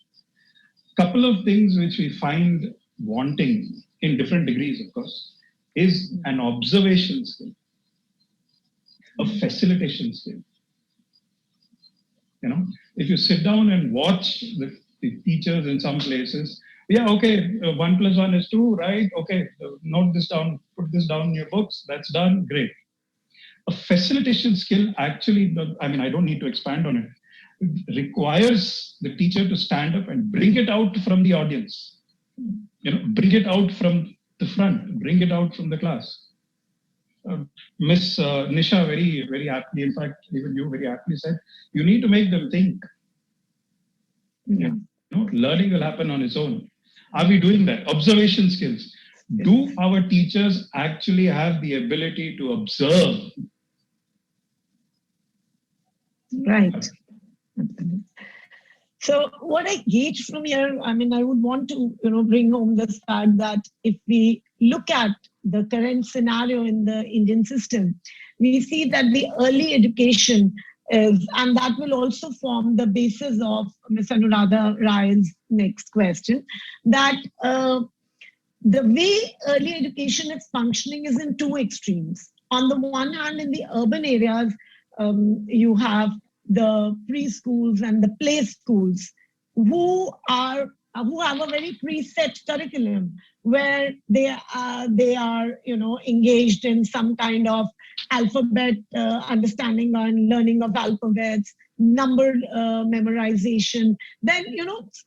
Couple of things which we find wanting in different degrees, of course, is an observation skill, a facilitation skill. If you sit down and watch the teachers in some places, 1 + 1 is 2, right? Okay, note this down, put this down in your books, that's done, great. A facilitation skill, actually, I don't need to expand on it. It requires the teacher to stand up and bring it out from the audience. Bring it out from the front, bring it out from the class. Miss Nisha very, very aptly, in fact, even you very aptly said, you need to make them think. Learning will happen on its own. Are we doing that? Observation skills. Do our teachers actually have the ability to observe? Right. So what I gauge from here, I would want to, bring home this fact that if we look at the current scenario in the Indian system, we see that the early education is, and that will also form the basis of Ms. Anuradha Ray's next question, that the way early education is functioning is in two extremes. On the one hand, in the urban areas, you have the preschools and the play schools who have a very preset curriculum where they are engaged in some kind of alphabet understanding and learning of alphabets, number memorization, then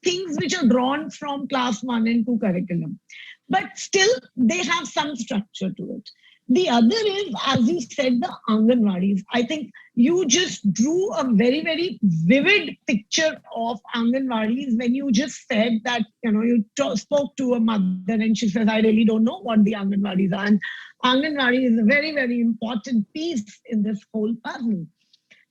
things which are drawn from class 1 and 2 curriculum, but still they have some structure to it. The other is, as you said, the Anganwadis. I think you just drew a very, very vivid picture of Anganwadis when you just said that, you spoke to a mother and she says, I really don't know what the Anganwadis are. And Anganwadi is a very, very important piece in this whole puzzle,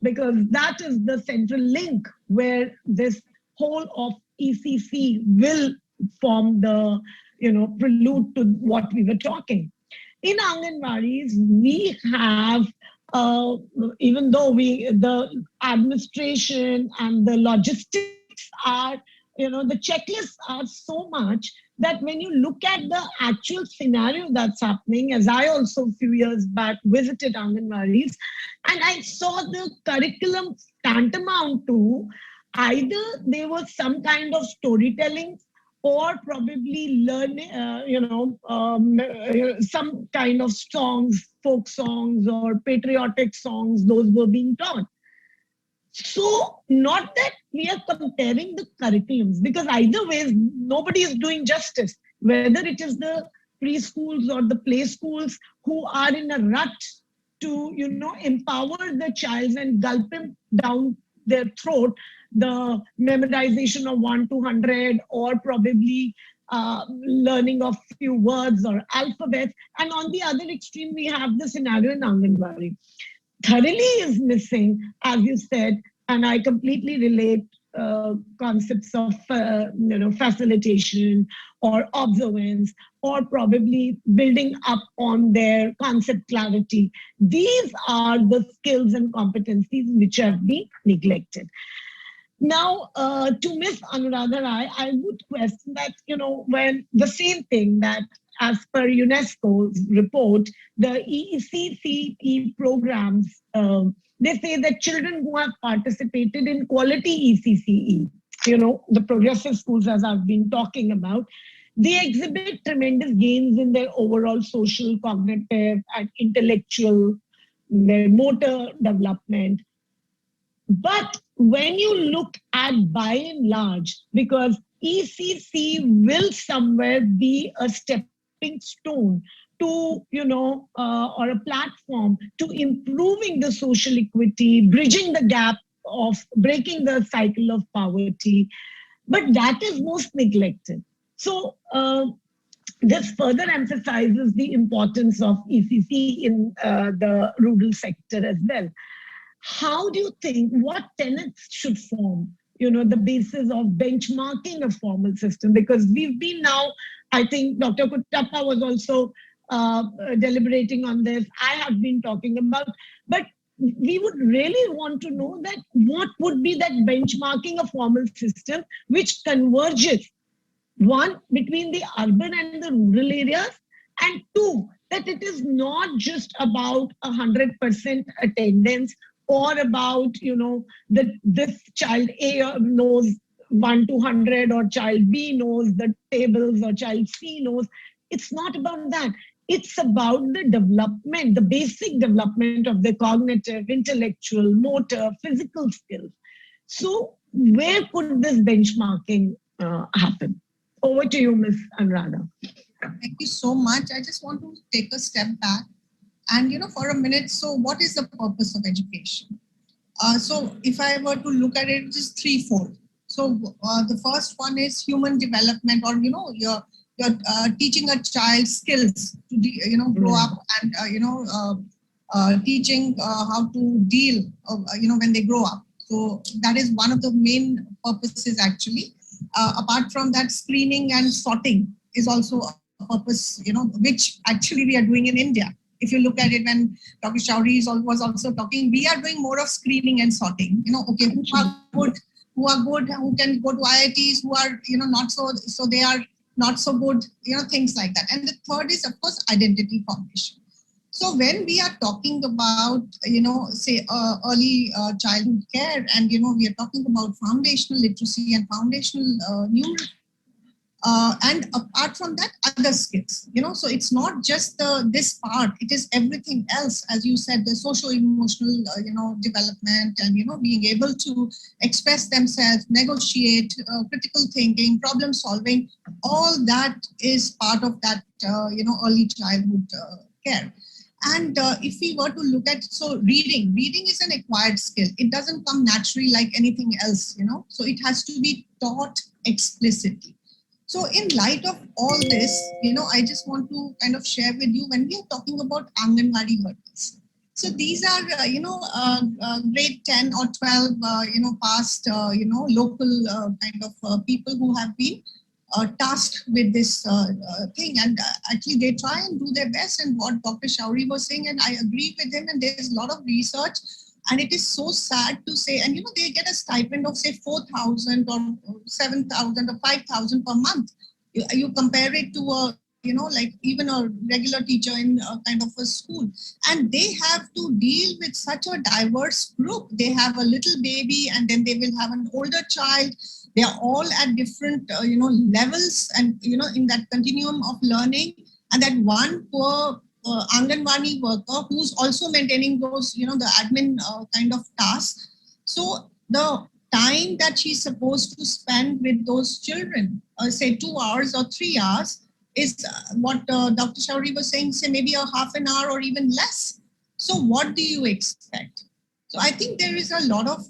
because that is the central link where this whole of ECC will form the, prelude to what we were talking. In Anganwadis, we have, even though the administration and the logistics are, the checklists are so much that when you look at the actual scenario that's happening, as I also a few years back visited Anganwadis, and I saw the curriculum tantamount to either there was some kind of storytelling or probably learning, some kind of songs, folk songs or patriotic songs, those were being taught. So, not that we are comparing the curriculums, because either way, nobody is doing justice. Whether it is the preschools or the play schools who are in a rut to, empower the child and gulp him down their throat, the memorization of 1 to 100, or probably learning of few words or alphabets. And on the other extreme, we have the scenario in Anganwadi thoroughly is missing, as you said, and I completely relate concepts of facilitation or observance, or probably building up on their concept clarity. These are the skills and competencies which have been neglected. Now, to Miss Anuradha Rai, I would question that, when the same thing that as per UNESCO's report, the ECCE programs, they say that children who have participated in quality ECCE, the progressive schools as I've been talking about, they exhibit tremendous gains in their overall social, cognitive, and intellectual, their motor development. But when you look at by and large, because ECC will somewhere be a stepping stone to, or a platform to improving the social equity, bridging the gap of breaking the cycle of poverty. But that is most neglected. So this further emphasizes the importance of ECC in the rural sector as well. How do you think, what tenets should form, the basis of benchmarking a formal system? Because we've been now, I think Dr. Kuttappa was also deliberating on this. I have been talking about, but we would really want to know that what would be that benchmarking a formal system which converges, one, between the urban and the rural areas, and two, that it is not just about 100% attendance, or about, that this child A knows 1 to 100, or child B knows the tables, or child C knows. It's not about that. It's about the development, the basic development of the cognitive, intellectual, motor, physical skills. So where could this benchmarking happen? Over to you, Ms. Anuradha. Thank you so much. I just want to take a step back and, for a minute, so what is the purpose of education? So if I were to look at it, it is threefold. So the first one is human development, or, you're teaching a child skills to, grow up, and, teaching how to deal, when they grow up. So that is one of the main purposes, actually. Apart from that, screening and sorting is also a purpose, which actually we are doing in India. If you look at it, when Dr. Chaudhary was also talking, we are doing more of screening and sorting. Okay, who are good, who can go to IITs, who are, not so they are not so good, things like that. And the third is, of course, identity formation. So when we are talking about, say, early childhood care, and, we are talking about foundational literacy and foundational numeracy, and apart from that, other skills, so it's not just this part, it is everything else, as you said, the socio-emotional, development, and, being able to express themselves, negotiate, critical thinking, problem solving, all that is part of that, early childhood care. And if we were to look at, so reading is an acquired skill. It doesn't come naturally like anything else, so it has to be taught explicitly. So in light of all this, I just want to kind of share with you, when we are talking about Anganwadi workers. So these are, grade 10 or 12, past, local kind of people who have been tasked with this thing. And actually they try and do their best. And what Dr. Chaudhary was saying, and I agree with him, and there's a lot of research. And it is so sad to say, and they get a stipend of say 4,000 or 7,000 or 5,000 per month, You compare it to a, like even a regular teacher in a kind of a school, and they have to deal with such a diverse group. They have a little baby, and then they will have an older child. They are all at different levels, and in that continuum of learning. And that one poor Anganwadi worker who's also maintaining those the admin kind of tasks. So the time that she's supposed to spend with those children, say 2 hours or 3 hours, is what Dr. Shauri was saying, say maybe a half an hour or even less. So what do you expect? So I think there is a lot of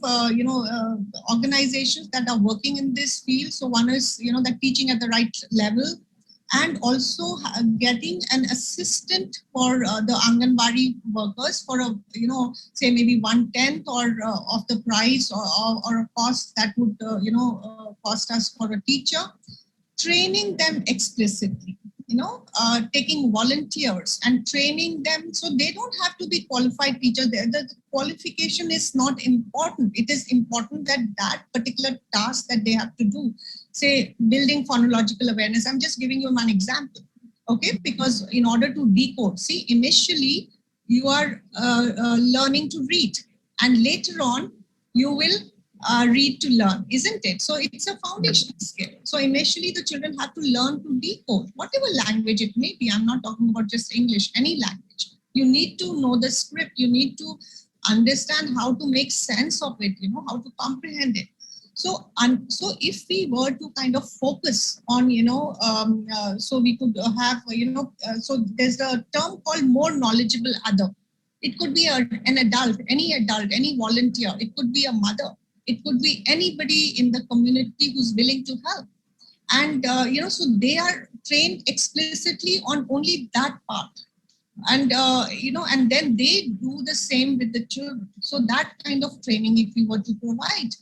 organizations that are working in this field. So one is the teaching at the right level, and also getting an assistant for the Anganwadi workers for a say maybe 1/10 or of the price, or a cost that would cost us for a teacher. Training them explicitly, taking volunteers and training them, so they don't have to be qualified teachers. The qualification is not important. It is important that that particular task that they have to do, say building phonological awareness. I'm just giving you one example, okay? Because in order to decode, see, initially you are learning to read, and later on you will read to learn, isn't it? So it's a foundational skill. So initially the children have to learn to decode, whatever language it may be. I'm not talking about just English, any language. You need to know the script. You need to understand how to make sense of it, how to comprehend it. So, so if we were to kind of focus on, so we could have, so there's a term called more knowledgeable other. It could be an adult, any volunteer. It could be a mother. It could be anybody in the community who's willing to help. And, so they are trained explicitly on only that part. And, and then they do the same with the children. So that kind of training, if we were to provide,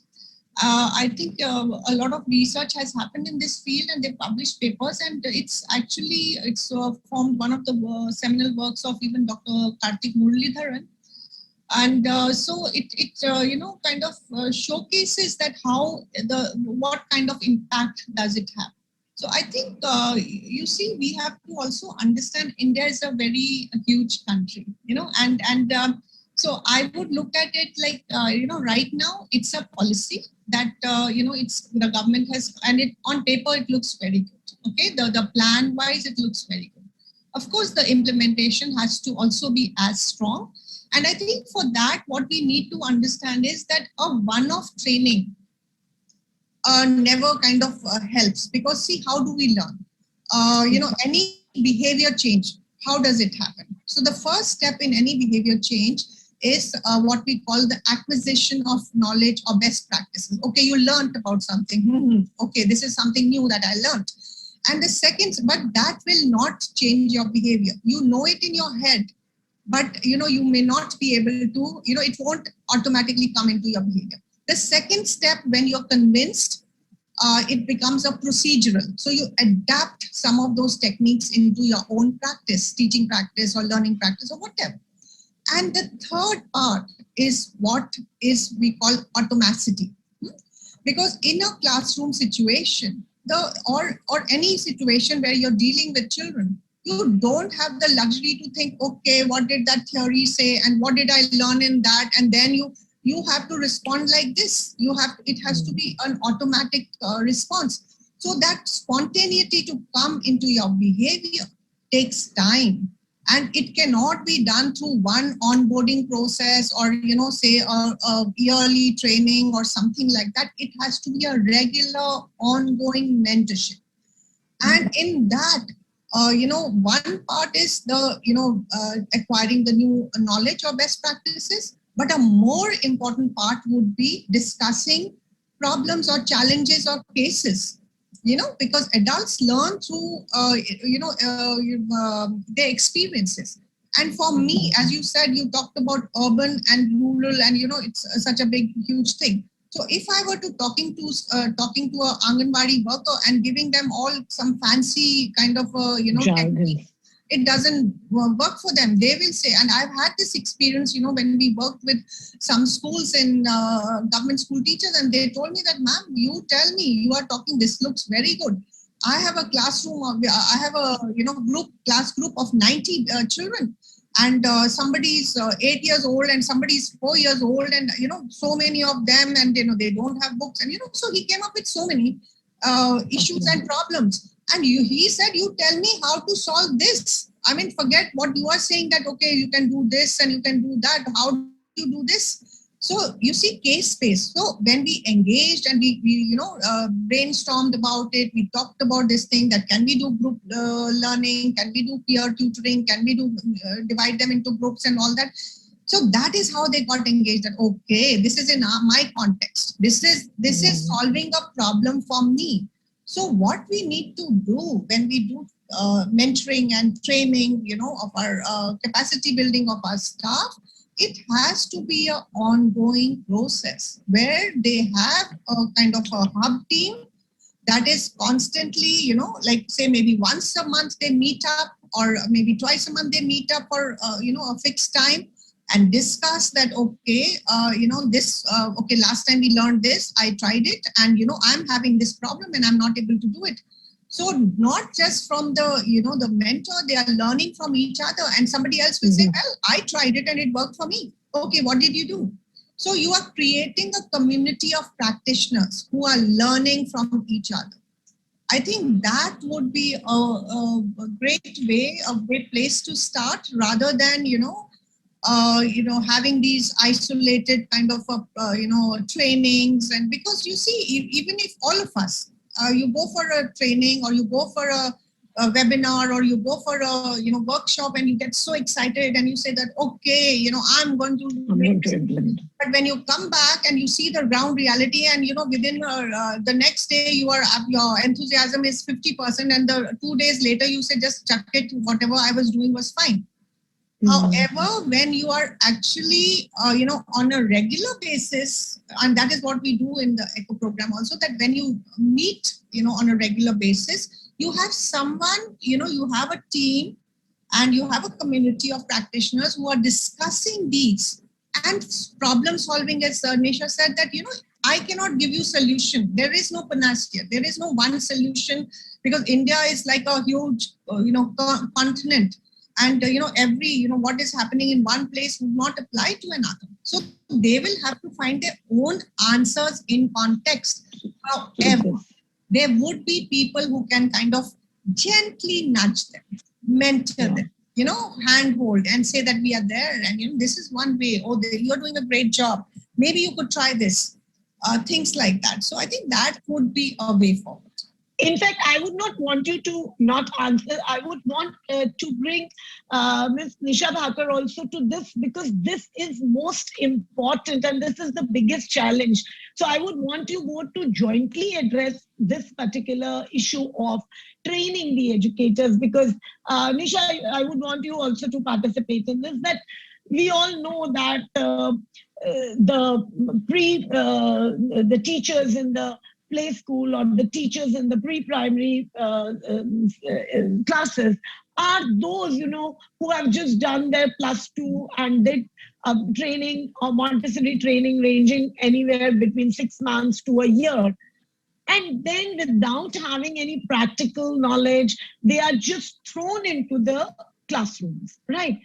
I think a lot of research has happened in this field, and they published papers, and it's formed one of the seminal works of even Dr. Karthik Muralidharan. And so it kind of showcases that what kind of impact does it have. So I think you see, we have to also understand India is a very huge country, and so I would look at it like right now it's a policy that it's the government has, and it on paper it looks very good. Okay, the plan wise it looks very good. Of course, the implementation has to also be as strong. And I think for that, what we need to understand is that a one-off training never kind of helps, because see, how do we learn? Any behavior change, how does it happen? So the first step in any behavior change is what we call the acquisition of knowledge or best practices. Okay, you learned about something. Okay, this is something new that I learned. And the second, but that will not change your behavior. You know it in your head, but you may not be able to, it won't automatically come into your behavior. The second step, when you're convinced, it becomes a procedural. So you adapt some of those techniques into your own practice, teaching practice or learning practice or whatever. And the third part is what is we call automaticity. Because in a classroom situation, or any situation where you're dealing with children, you don't have the luxury to think, okay, what did that theory say and what did I learn in that? And then you have to respond like this. It has to be an automatic response. So that spontaneity to come into your behavior takes time. And it cannot be done through one onboarding process or, say a yearly training or something like that. It has to be a regular ongoing mentorship. And in that, one part is the, acquiring the new knowledge or best practices, but a more important part would be discussing problems or challenges or cases, because adults learn through, their experiences. And for me, as you said, you talked about urban and rural, and, it's such a big, huge thing. So if I were to talking to a Anganwadi worker and giving them all some fancy kind of technique, it doesn't work for them. They will say, and I've had this experience, when we worked with some schools in government school teachers, and they told me that, ma'am, you tell me, you are talking, this looks very good. I have a classroom of, I have a class group of 90 children, and somebody's 8 years old and somebody's 4 years old, and so many of them, and they don't have books, and so he came up with so many issues and problems. And he said, you tell me how to solve this. I mean, forget what you are saying, that okay, you can do this and you can do that. How do you do this? So you see, case space. So when we engaged and we brainstormed about it, we talked about this thing, that can we do group learning, can we do peer tutoring, can we do divide them into groups and all that. So that is how they got engaged. That okay, this is in my context. This is solving a problem for me. So what we need to do when we do mentoring and training, of our capacity building of our staff, it has to be an ongoing process where they have a kind of a hub team that is constantly, like say maybe once a month they meet up, or maybe twice a month they meet up for, a fixed time, and discuss that, okay, okay, last time we learned this, I tried it, and, I'm having this problem and I'm not able to do it. So not just from the, the mentor, they are learning from each other, and somebody else will say, well, I tried it and it worked for me. Okay, what did you do? So you are creating a community of practitioners who are learning from each other. I think that would be a great way, a great place to start, rather than, having these isolated kind of, trainings. And because you see, even if all of us, you go for a training, or you go for a webinar, or you go for a workshop, and you get so excited and you say that, okay, I'm going to implement. But when you come back and you see the ground reality, and within the next day your enthusiasm is 50%, and the 2 days later you say, just chuck it, whatever I was doing was fine. However, when you are actually, on a regular basis, and that is what we do in the ECHO program also, that when you meet, on a regular basis, you have someone, you have a team, and you have a community of practitioners who are discussing these and problem solving. As Nisha said, that, I cannot give you solution. There is no panacea. There is no one solution, because India is like a huge, continent. And, every, what is happening in one place will not apply to another. So they will have to find their own answers in context. However, there would be people who can kind of gently nudge them, mentor them, handhold, and say that we are there, and, this is one way. Oh, you're doing a great job. Maybe you could try this. Things like that. So I think that would be a way forward. In fact, I would not want you to not answer. I would want to bring Ms. Nisha Thakur also to this, because this is most important and this is the biggest challenge. So I would want you both to jointly address this particular issue of training the educators, because Nisha, I would want you also to participate in this, that we all know that the teachers in the play school or the teachers in the pre-primary classes are those, who have just done their +2 and did training or Montessori training ranging anywhere between 6 months to a year. And then without having any practical knowledge, they are just thrown into the classrooms, right?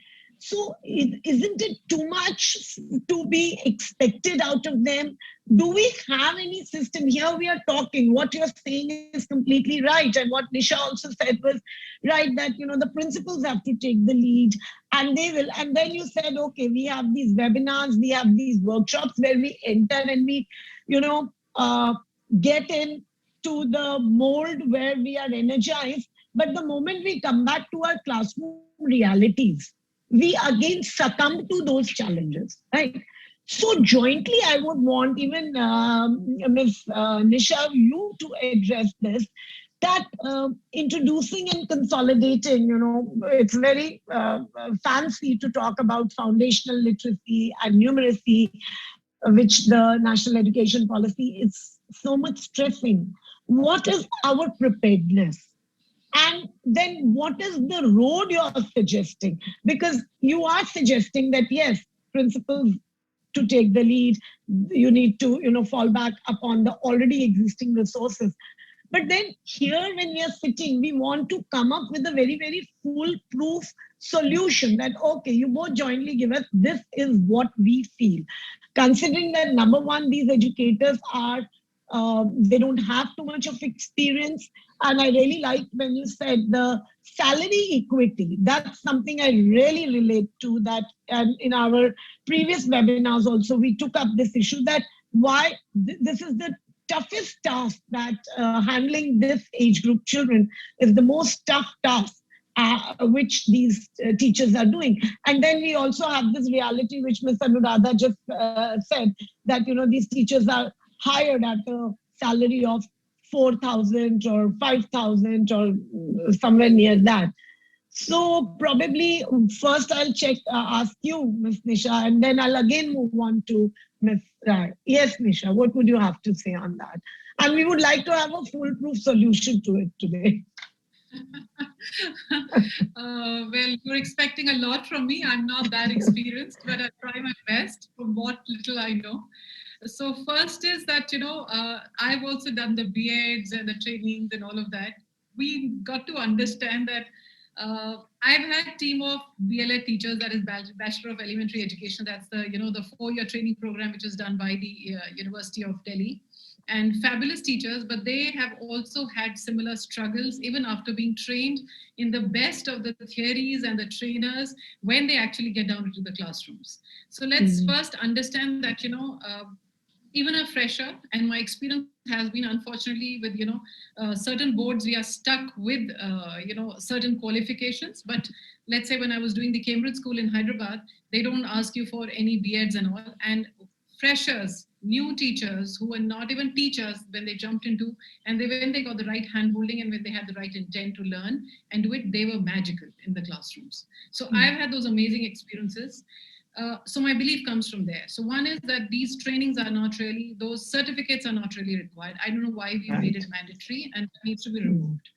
So isn't it too much to be expected out of them? Do we have any system? Here we are talking, what you're saying is completely right. And what Nisha also said was right, that, the principals have to take the lead, and they will. And then you said, okay, we have these webinars, we have these workshops where we enter and we, get into the mold where we are energized. But the moment we come back to our classroom realities, we again succumb to those challenges, right? So jointly, I would want even Ms. Nisha, you to address this, that introducing and consolidating, it's very fancy to talk about foundational literacy and numeracy, which the national education policy is so much stressing. What is our preparedness? And then what is the road you're suggesting? Because you are suggesting that, yes, principals to take the lead, you need to, fall back upon the already existing resources. But then here, when we are sitting, we want to come up with a very, very foolproof solution that, okay, you both jointly give us, this is what we feel. Considering that, number one, these educators are, they don't have too much of experience. And I really like when you said the salary equity. That's something I really relate to. That, and in our previous webinars also, we took up this issue that why this is the toughest task, that handling this age group children is the most tough task which these teachers are doing. And then we also have this reality which Ms. Anuradha just said, that these teachers are hired at a salary of 4,000 or 5,000 or somewhere near that. So probably first I'll ask you, Ms. Nisha, and then I'll again move on to Ms. Rai. Yes, Nisha, what would you have to say on that? And we would like to have a foolproof solution to it today. Well, you're expecting a lot from me. I'm not that experienced, but I'll try my best from what little I know. So first is that, I've also done the B.Eds and the trainings and all of that. We got to understand that I've had team of BLA teachers, that is Bachelor of Elementary Education. That's the 4-year training program, which is done by the University of Delhi. And fabulous teachers, but they have also had similar struggles even after being trained in the best of the theories and the trainers when they actually get down into the classrooms. So let's first understand that, even a fresher, and my experience has been, unfortunately, with certain boards, we are stuck with certain qualifications. But let's say when I was doing the Cambridge School in Hyderabad, they don't ask you for any B.Eds and all. And freshers, new teachers who were not even teachers when they jumped into, and when they got the right hand holding and when they had the right intent to learn and do it, they were magical in the classrooms. So I've had those amazing experiences. So my belief comes from there. So one is that these trainings are not really, those certificates are not really required. I don't know why we made it mandatory, and it needs to be removed.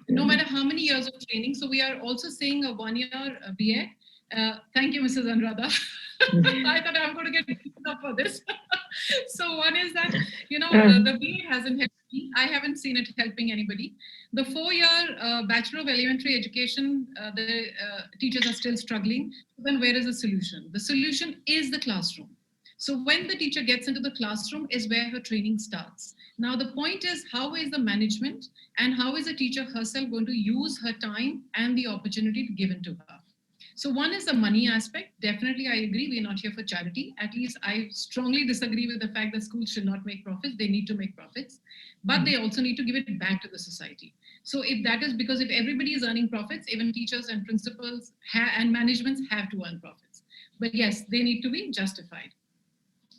No matter how many years of training. So we are also saying a 1-year BA. Thank you, Mrs. Anuradha. I thought I'm going to get beaten up for this. So one is that, the BA hasn't helped me. I haven't seen it helping anybody. The 4-year Bachelor of Elementary Education, the teachers are still struggling. Then where is the solution? The solution is the classroom. So when the teacher gets into the classroom is where her training starts. Now the point is, how is the management and how is the teacher herself going to use her time and the opportunity given to her? So one is the money aspect. Definitely, I agree. We're not here for charity. At least I strongly disagree with the fact that schools should not make profits. They need to make profits, but they also need to give it back to the society. So if that is because if everybody is earning profits, even teachers and principals and managements have to earn profits. But yes, they need to be justified.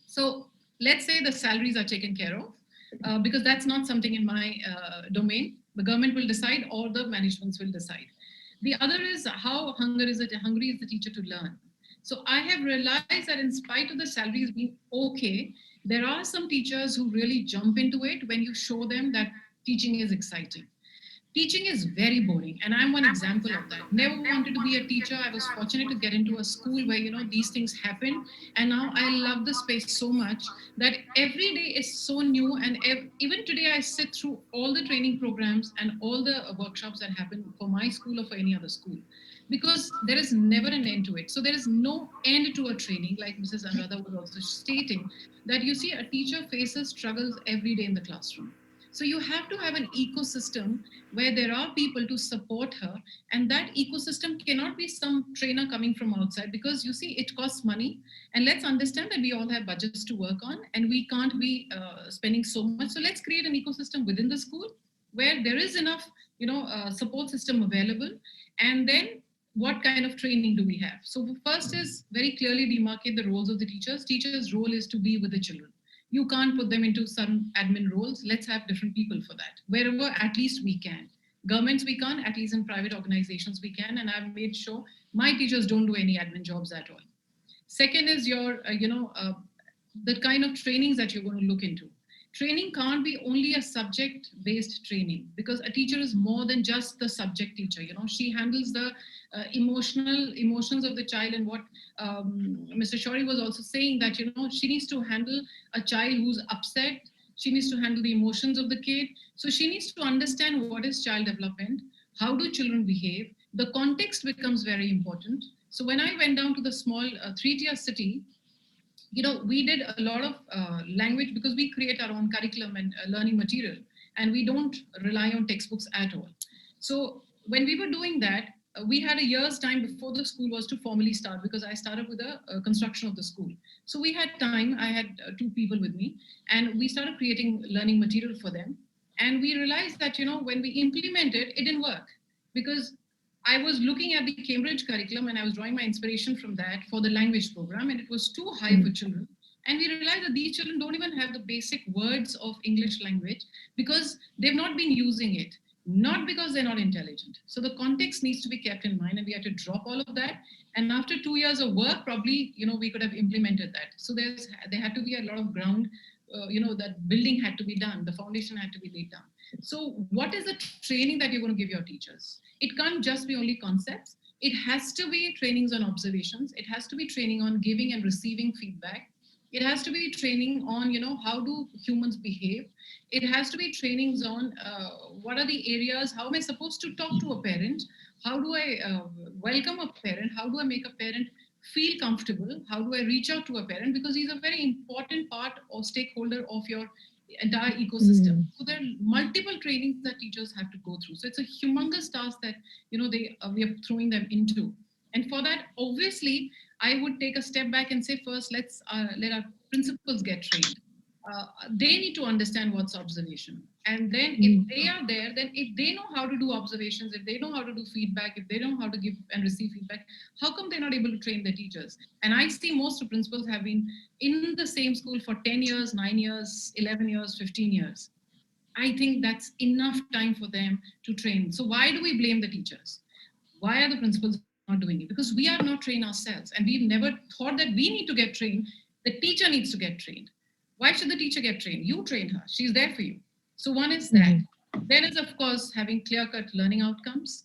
So let's say the salaries are taken care of because that's not something in my domain. The government will decide or the managements will decide. The other is how hungry is the teacher to learn. So I have realized that in spite of the salaries being okay, there are some teachers who really jump into it when you show them that teaching is exciting. Teaching is very boring, and I'm one example of that. Never wanted to be a teacher. I was fortunate to get into a school where these things happen, and now I love the space so much that every day is so new. And even today, I sit through all the training programs and all the workshops that happen for my school or for any other school, because there is never an end to it. So there is no end to a training, like Mrs. Anuradha was also stating, that you see a teacher faces struggles every day in the classroom. So you have to have an ecosystem where there are people to support her, and that ecosystem cannot be some trainer coming from outside, because you see it costs money, and let's understand that we all have budgets to work on and we can't be spending so much. So let's create an ecosystem within the school where there is enough support system available, and then what kind of training do we have? So first is very clearly demarcate the roles of the teachers. Teachers' role is to be with the children. You can't put them into some admin roles. Let's have different people for that. Wherever at least we can. Governments we can't, at least in private organizations we can. And I've made sure my teachers don't do any admin jobs at all. Second is your, the kind of trainings that you're going to look into. Training can't be only a subject-based training, because a teacher is more than just the subject teacher. She handles the emotions of the child, and what Mr. Shori was also saying, that she needs to handle a child who's upset. She needs to handle the emotions of the kid. So she needs to understand what is child development, how do children behave. The context becomes very important. So when I went down to the small 3-tier city, we did a lot of language because we create our own curriculum and learning material, and we don't rely on textbooks at all. So when we were doing that, we had a year's time before the school was to formally start, because I started with the construction of the school. So we had time. I had 2 people with me, and we started creating learning material for them. And we realized that, when we implemented, it didn't work, because I was looking at the Cambridge curriculum and I was drawing my inspiration from that for the language program, and it was too high for children. And we realized that these children don't even have the basic words of English language because they've not been using it, not because they're not intelligent. So the context needs to be kept in mind, and we had to drop all of that. And after 2 years of work, probably, we could have implemented that. So there had to be a lot of ground, that building had to be done, the foundation had to be laid down. So what is the training that you're going to give your teachers? It can't just be only concepts. It has to be trainings on observations. It has to be training on giving and receiving feedback. It has to be training on, how do humans behave? It has to be trainings on what are the areas, how am I supposed to talk to a parent? How do I welcome a parent? How do I make a parent feel comfortable? How do I reach out to a parent? Because he's a very important part or stakeholder of your entire ecosystem. So there are multiple trainings that teachers have to go through. So it's a humongous task that we are throwing them into. And for that, obviously, I would take a step back and say, first, let's let our principals get trained. They need to understand what's observation. And then if they are there, then if they know how to do observations, if they know how to do feedback, if they know how to give and receive feedback, how come they're not able to train their teachers? And I see most of principals have been in the same school for 10 years, 9 years, 11 years, 15 years. I think that's enough time for them to train. So why do we blame the teachers? Why are the principals not doing it? Because we are not trained ourselves, and we've never thought that we need to get trained. The teacher needs to get trained. Why should the teacher get trained? You train her. She's there for you. So one is that. Then is, of course, having clear-cut learning outcomes.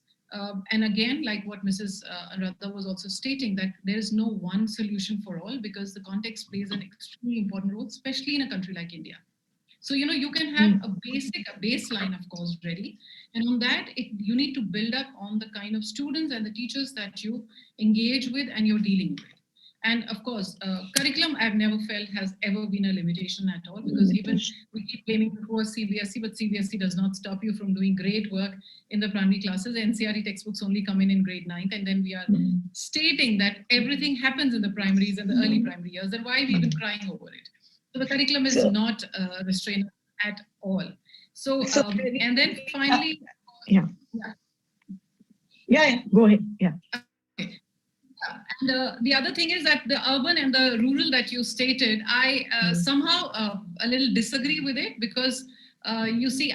And again, like what Mrs. Anuradha was also stating, that there is no one solution for all, because the context plays an extremely important role, especially in a country like India. So, you can have a baseline, of course, ready. And on that, you need to build up on the kind of students and the teachers that you engage with and you're dealing with. And of course, curriculum I've never felt has ever been a limitation at all, because even we keep blaming the poor CBSE, but CBSE does not stop you from doing great work in the primary classes. NCERT textbooks only come in grade 9th, and then we are stating that everything happens in the primaries and the early primary years, then why are we even crying over it? So the curriculum is not a restraint at all. So, and then finally... Yeah, go ahead. Yeah. And the other thing is that the urban and the rural that you stated, I somehow a little disagree with it, because you see,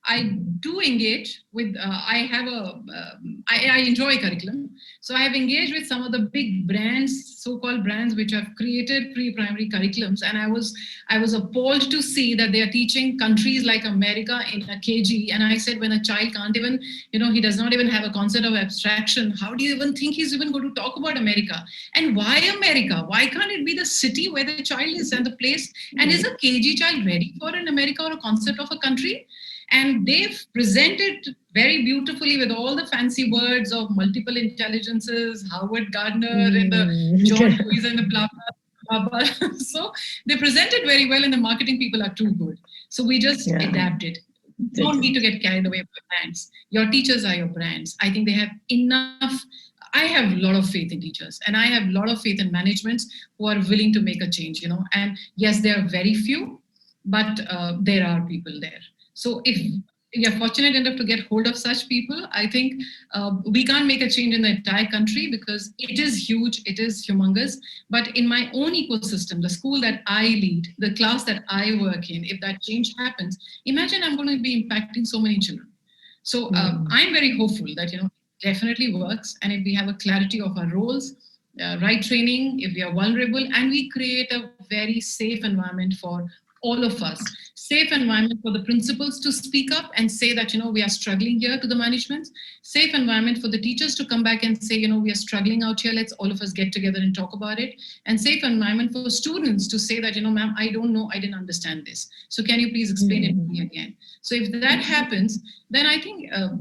I do engage with, I enjoy curriculum. So I have engaged with some of the big brands, so-called brands, which have created pre-primary curriculums. And I was appalled to see that they are teaching countries like America in a KG. And I said, when a child can't even, he does not even have a concept of abstraction, how do you even think he's even going to talk about America? And why America? Why can't it be the city where the child is and the place? And is a KG child ready for an America or a concept of a country? And they've presented very beautifully with all the fancy words of multiple intelligences, Howard Gardner and the John Lewis and the blah, blah, blah. So they presented very well, and the marketing people are too good. So we just adapted. You don't need to get carried away by brands. Your teachers are your brands. I think they have enough. I have a lot of faith in teachers, and I have a lot of faith in managements who are willing to make a change, And yes, there are very few, but there are people there. So if you're fortunate enough to get hold of such people, I think we can't make a change in the entire country, because it is huge, it is humongous. But in my own ecosystem, the school that I lead, the class that I work in, if that change happens, imagine I'm going to be impacting so many children. So I'm very hopeful that, it definitely works. And if we have a clarity of our roles, right training, if we are vulnerable, and we create a very safe environment for all of us. Safe environment for the principals to speak up and say that, we are struggling here to the management. Safe environment for the teachers to come back and say, we are struggling out here. Let's all of us get together and talk about it. And safe environment for students to say that, ma'am, I don't know, I didn't understand this. So can you please explain it to me again? So if that happens, then I think a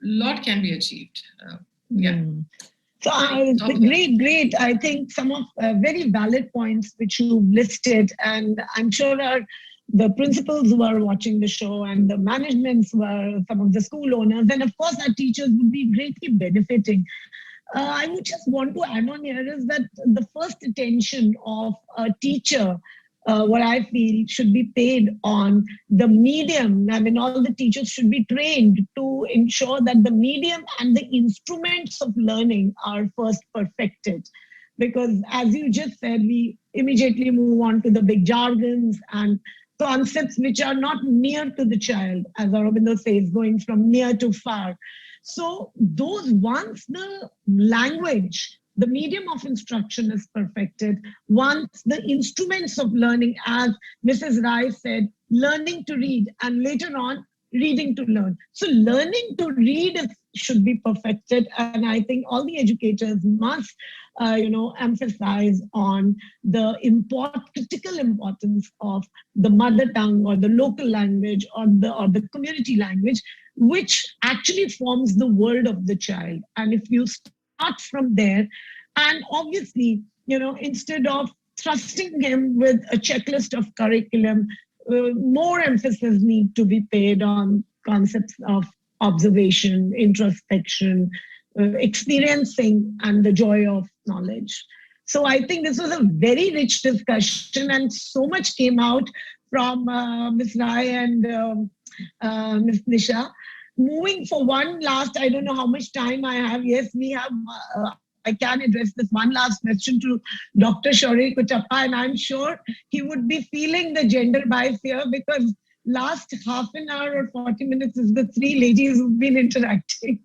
lot can be achieved. Yeah. So great. I think some of very valid points which you listed, and I'm sure the principals who are watching the show and the managements who are some of the school owners, and of course our teachers would be greatly benefiting. I would just want to add on here is that the first attention of a teacher, what I feel should be paid on the medium. I mean, all the teachers should be trained to ensure that the medium and the instruments of learning are first perfected. Because as you just said, we immediately move on to the big jargons and concepts which are not near to the child, as Aurobindo says, going from near to far. So those, once the language, the medium of instruction is perfected, once the instruments of learning, as Mrs. Rai said, learning to read, and later on, reading to learn. So learning to read should be perfected. And I think all the educators must, emphasize on the critical importance of the mother tongue or the local language or the community language, which actually forms the world of the child. And if you start from there, and obviously, instead of thrusting him with a checklist of curriculum, more emphasis need to be paid on concepts of observation, introspection, experiencing, and the joy of knowledge. So I think this was a very rich discussion, and so much came out from Ms. Rai and Ms. Nisha. Moving for one last, I don't know how much time I have. Yes, we have. I can address this one last question to Dr. Shaurya Kuchappa, and I'm sure he would be feeling the gender bias here, because last half an hour or 40 minutes is the three ladies who've been interacting.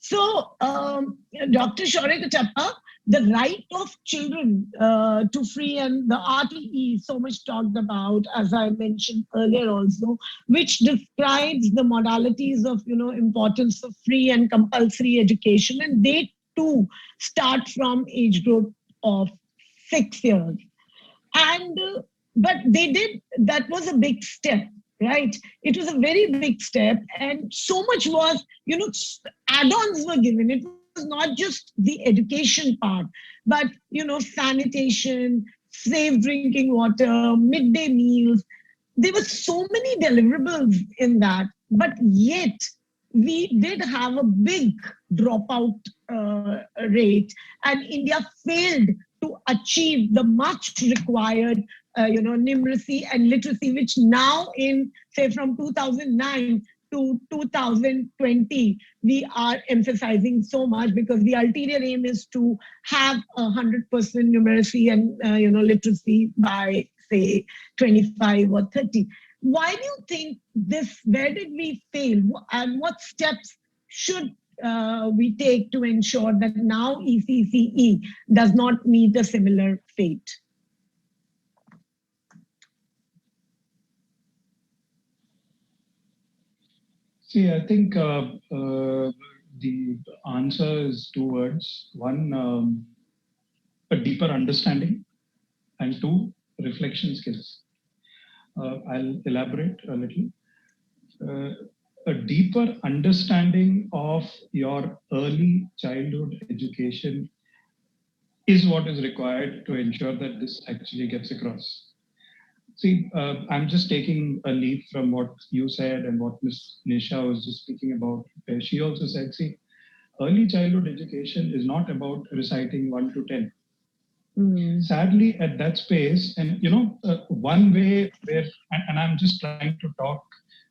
So, Dr. Shaurya Kuchappa, the right of children to free and the RTE, so much talked about, as I mentioned earlier also, which describes the modalities of, importance of free and compulsory education. And they too start from age group of 6 years. And, but that was a big step, right? It was a very big step. And so much was, add-ons were given. It was not just the education part, but, sanitation, safe drinking water, midday meals. There were so many deliverables in that, but yet we did have a big dropout rate, and India failed to achieve the much required, numeracy and literacy, which now say from 2009 to 2020, we are emphasizing so much, because the ulterior aim is to have 100% numeracy and, literacy by say 25 or 30. Why do you think this, where did we fail, and what steps should we take to ensure that now ECCE does not meet a similar fate? See, I think the answer is two words. One, a deeper understanding, and two, reflection skills. I'll elaborate a little. A deeper understanding of your early childhood education is what is required to ensure that this actually gets across. See, I'm just taking a leaf from what you said and what Ms. Nisha was just speaking about. She also said, see, early childhood education is not about reciting 1 to 10. Sadly, at that space, and one way where, and I'm just trying to talk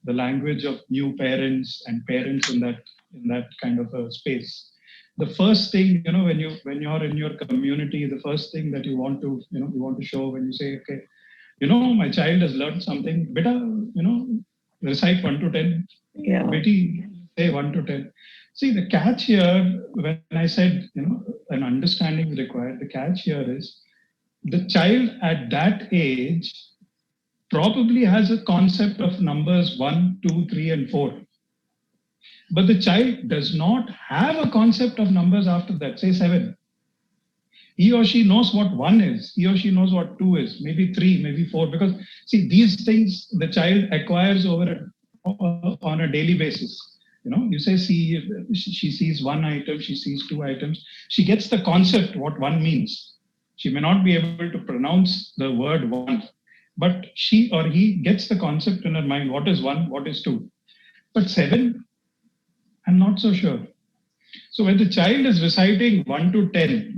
the language of new parents and parents in that kind of a space. The first thing, when you're in your community, the first thing that you want to show when you say, okay, my child has learned something, beta, recite 1 to 10. Yeah. Beti, say 1 to 10. See, the catch here, when I said, an understanding is required, the catch here is the child at that age probably has a concept of numbers 1, 2, 3, and 4. But the child does not have a concept of numbers after that, say 7. He or she knows what 1 is, he or she knows what 2 is, maybe 3, maybe 4, because see, these things the child acquires on a daily basis. You say, see, she sees 1 item, she sees 2 items, she gets the concept what 1 means. She may not be able to pronounce the word 1, but she or he gets the concept in her mind, what is 1, what is 2. But 7, I'm not so sure. So when the child is reciting 1 to 10,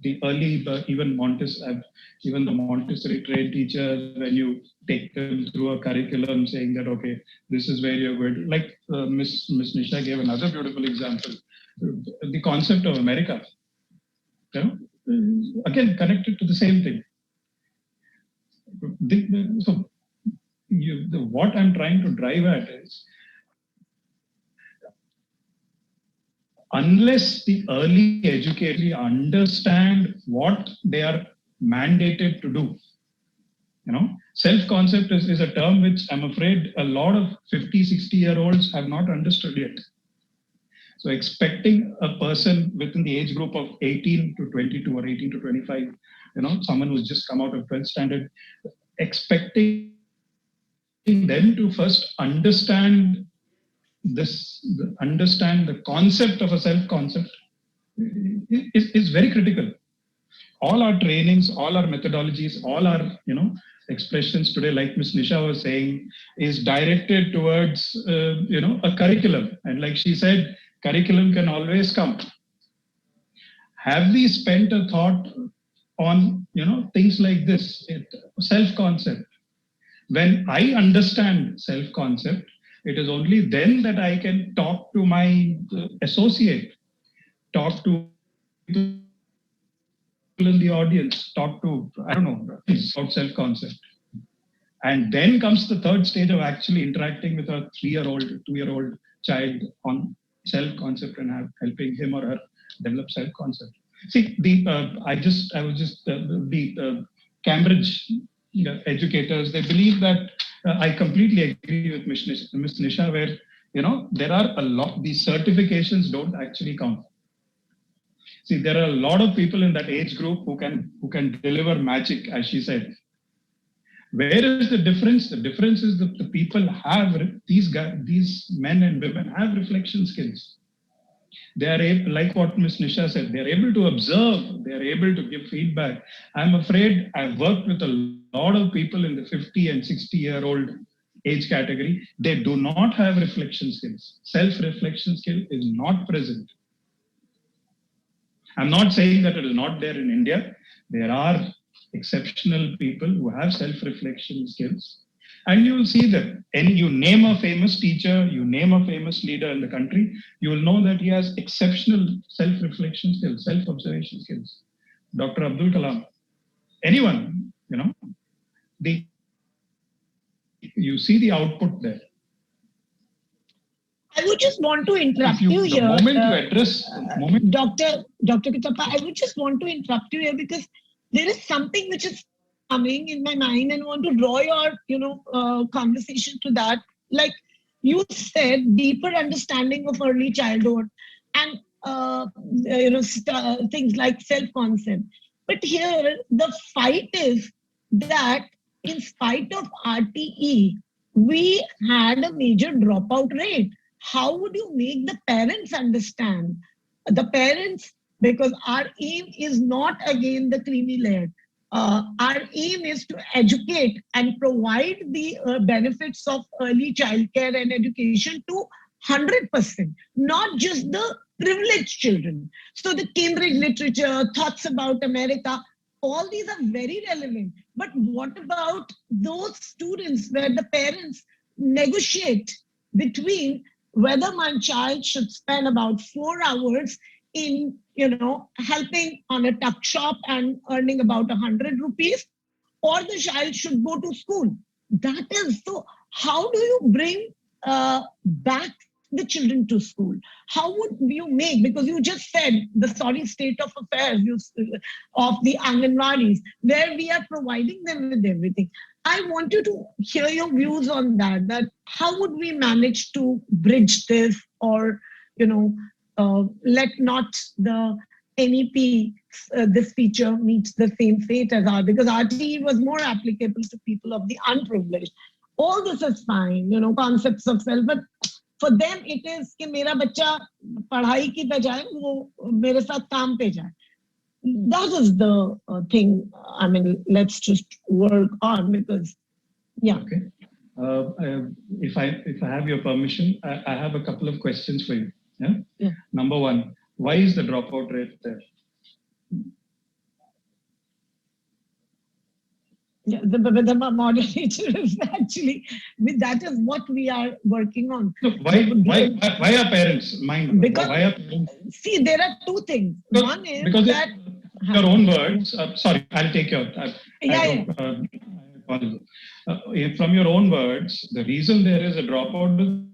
the early, even the Montessori trained teachers, when you take them through a curriculum saying that, okay, this is where you're going to, like Miss Nisha gave another beautiful example, the concept of America, again, connected to the same thing. What I'm trying to drive at is, unless the early educators understand what they are mandated to do, self-concept is a term which I'm afraid a lot of 50, 60-year-olds have not understood yet. So expecting a person within the age group of 18 to 22 or 18 to 25, someone who's just come out of 12th standard, expecting them to first understand the concept of a self-concept is very critical. All our trainings, all our methodologies, all our expressions today, like Ms. Nisha was saying, is directed towards a curriculum. And like she said, curriculum can always come. Have we spent a thought on things like this, self-concept? When I understand self-concept, it is only then that I can talk to my associate, talk to people in the audience, talk to, about self-concept. And then comes the third stage of actually interacting with a 3-year-old, 2-year-old child on self-concept and helping him or her develop self-concept. See, the Cambridge educators, they believe that I completely agree with Ms. Nisha, where there are a lot, these certifications don't actually count. See, there are a lot of people in that age group who can deliver magic, as she said. Where is the difference? The difference is that the people have, these men and women have reflection skills. They are able, like what Ms. Nisha said, they are able to observe, they are able to give feedback. I'm afraid I've worked with a lot of people in the 50 and 60-year-old age category. They do not have reflection skills. Self-reflection skill is not present. I'm not saying that it is not there in India. There are exceptional people who have self-reflection skills. And you will see that. And you name a famous teacher, you name a famous leader in the country, you will know that he has exceptional self-reflection skills, self-observation skills. Dr. Abdul Kalam, anyone, you see the output there. I would just want to interrupt you here. The moment you address, Dr. Kitappa, I would just want to interrupt you here because there is something which is coming in my mind and want to draw your, conversation to that. Like you said, deeper understanding of early childhood and, things like self-concept. But here, the fight is that in spite of RTE, we had a major dropout rate. How would you make the parents understand? The parents, because our aim is not again the creamy layer. Our aim is to educate and provide the benefits of early childcare and education to 100%, not just the privileged children. So the Cambridge literature, thoughts about America, all these are very relevant. But what about those students where the parents negotiate between whether my child should spend about 4 hours in, helping on a tuck shop and earning about 100 rupees, or the child should go to school. That is, so how do you bring back the children to school? How would you make, because you just said the sorry state of affairs of the Anganwadis, where we are providing them with everything. I want you to hear your views on that how would we manage to bridge this, or, let not the NEP, this feature meets the same fate as ours, because RTE was more applicable to people of the unprivileged. All this is fine, concepts of self, but for them it is कि मेरा बच्चा पढ़ाई की बजाय वो मेरे साथ काम पे जाए. That is the thing. I mean, let's just work on, because, yeah. Okay. If I have your permission, I have a couple of questions for you. Yeah. Yeah. Number one, why is the dropout rate there? Yeah, the moderator is actually, that is what we are working on. No, why are parents mind? Because, why are parents? See, there are two things. One is because that your own words. Sorry, I'll take your. Yeah. From your own words, the reason there is a dropout is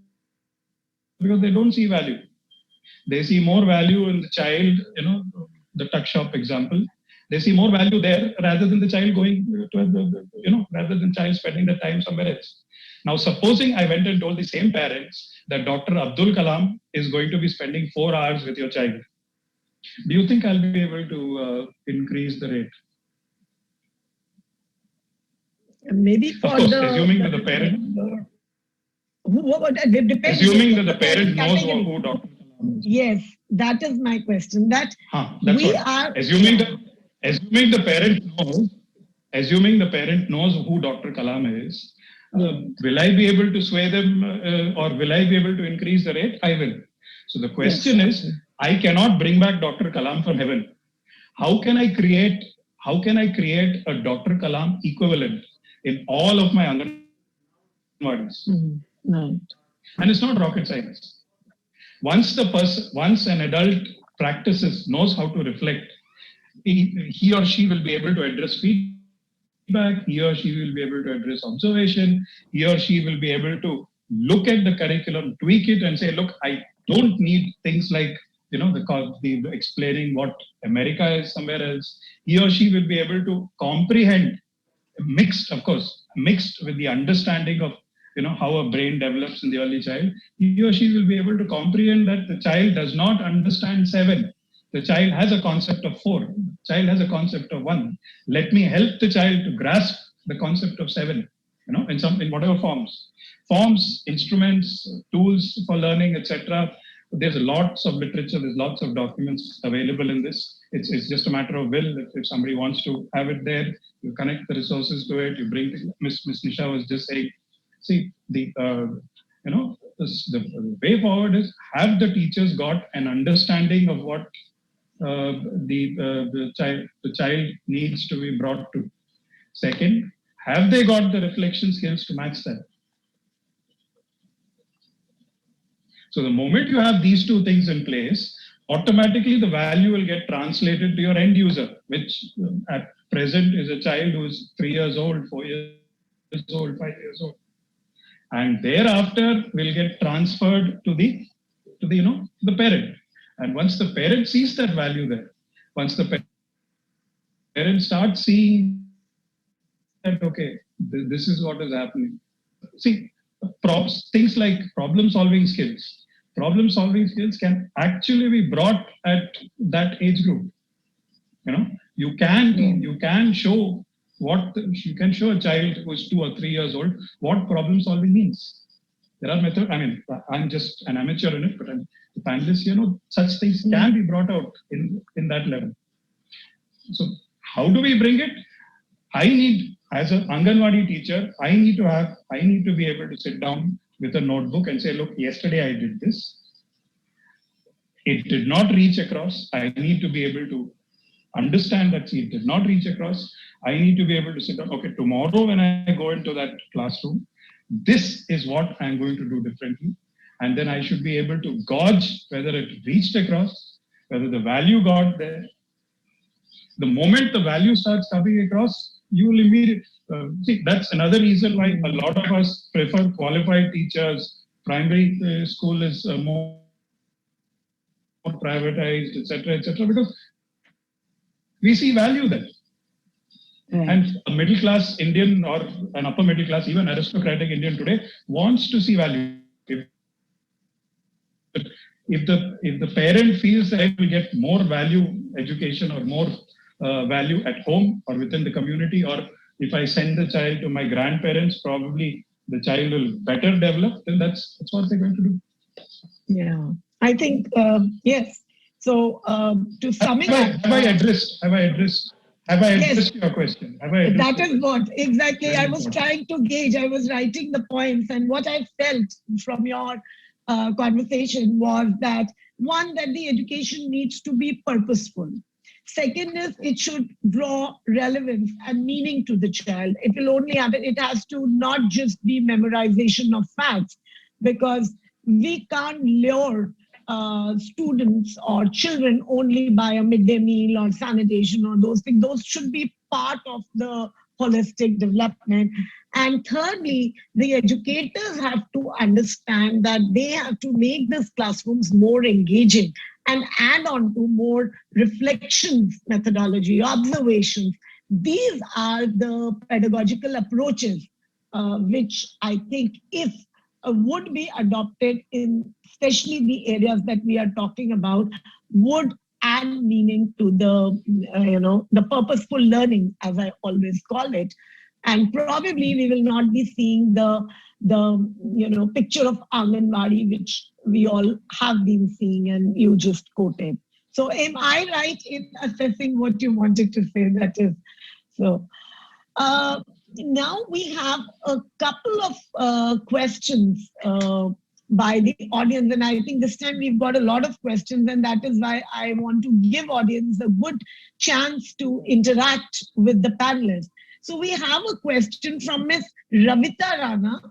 because they don't see value. They see more value in the child, the tuck shop example. They see more value there rather than the child going to, rather than child spending the time somewhere else. Now, supposing I went and told the same parents that Dr. Abdul Kalam is going to be spending 4 hours with your child, do you think I'll be able to increase the rate? Maybe for of course, assuming that the parent. Assuming that the parent knows who Dr. Kalam is. Yes, that is my question. That we are assuming the parent knows who Dr. Kalam is. Will I be able to sway them, or will I be able to increase the rate? I will. So the question is, I cannot bring back Dr. Kalam from heaven. How can I create a Dr. Kalam equivalent in all of my Anganwadis? Right. And it's not rocket science. Once an adult knows how to reflect, he or she will be able to address feedback, he or she will be able to address observation, he or she will be able to look at the curriculum, tweak it and say, look, I don't need things like, the explaining what America is somewhere else. He or she will be able to comprehend, mixed with the understanding of how a brain develops in the early child. He or she will be able to comprehend that the child does not understand 7. The child has a concept of 4. The child has a concept of 1. Let me help the child to grasp the concept of 7, in whatever forms, instruments, tools for learning, etc. There's lots of literature, there's lots of documents available in this. It's just a matter of will. If somebody wants to have it there, you connect the resources to it, you bring it. Miss Nisha was just saying, see, the way forward is, have the teachers got an understanding of what the child needs to be brought to. Second, have they got the reflection skills to match that? So the moment you have these two things in place, automatically the value will get translated to your end user, which at present is a child who is 3 years old, 4 years old, 5 years old. And thereafter will get transferred to the parent. And once the parent sees that value there, once the parent starts seeing that, okay, this is what is happening. See, things like problem-solving skills. Problem-solving skills can actually be brought at that age group. You can show you can show a child who is 2 or 3 years old what problem-solving means. There are methods. I mean, I'm just an amateur in it, but the panelists, such things can be brought out in that level. So how do we bring it? As an Anganwadi teacher, I need to be able to sit down with a notebook and say, look, yesterday I did this. It did not reach across. I need to be able to understand that it did not reach across. I need to be able to sit down. Okay, tomorrow when I go into that classroom, this is what I'm going to do differently. And then I should be able to gauge whether it reached across, whether the value got there. The moment the value starts coming across, you will immediately see. That's another reason why a lot of us prefer qualified teachers, primary school is more privatized, etc., because we see value there. And a middle class Indian or an upper middle class, even aristocratic Indian today, wants to see value. If the parent feels that it will get more value education or more value at home or within the community, or if I send the child to my grandparents, probably the child will better develop, then that's what they're going to do. Yeah, I think, yes. So to sum it up. Have I addressed Yes, your question? Have I addressed that is what exactly I was trying to gauge. I was writing the points, and what I felt from your conversation was that one, that the education needs to be purposeful. Second is it should draw relevance and meaning to the child. It will only happen, it has to not just be memorization of facts, because we can't lure students or children only by a midday meal or sanitation or those things. Those should be part of the holistic development. And thirdly, the educators have to understand that they have to make these classrooms more engaging and add on to more reflections methodology, observations. These are the pedagogical approaches which I think, if would be adopted in especially the areas that we are talking about, would add meaning to the purposeful learning, as I always call it. And probably we will not be seeing the picture of Anganwadi, which we all have been seeing and you just quoted. So am I right in assessing what you wanted to say? That is so. Now we have a couple of questions by the audience, and I think this time we've got a lot of questions, and that is why I want to give audience a good chance to interact with the panelists. So we have a question from Ms. Ravita Rana.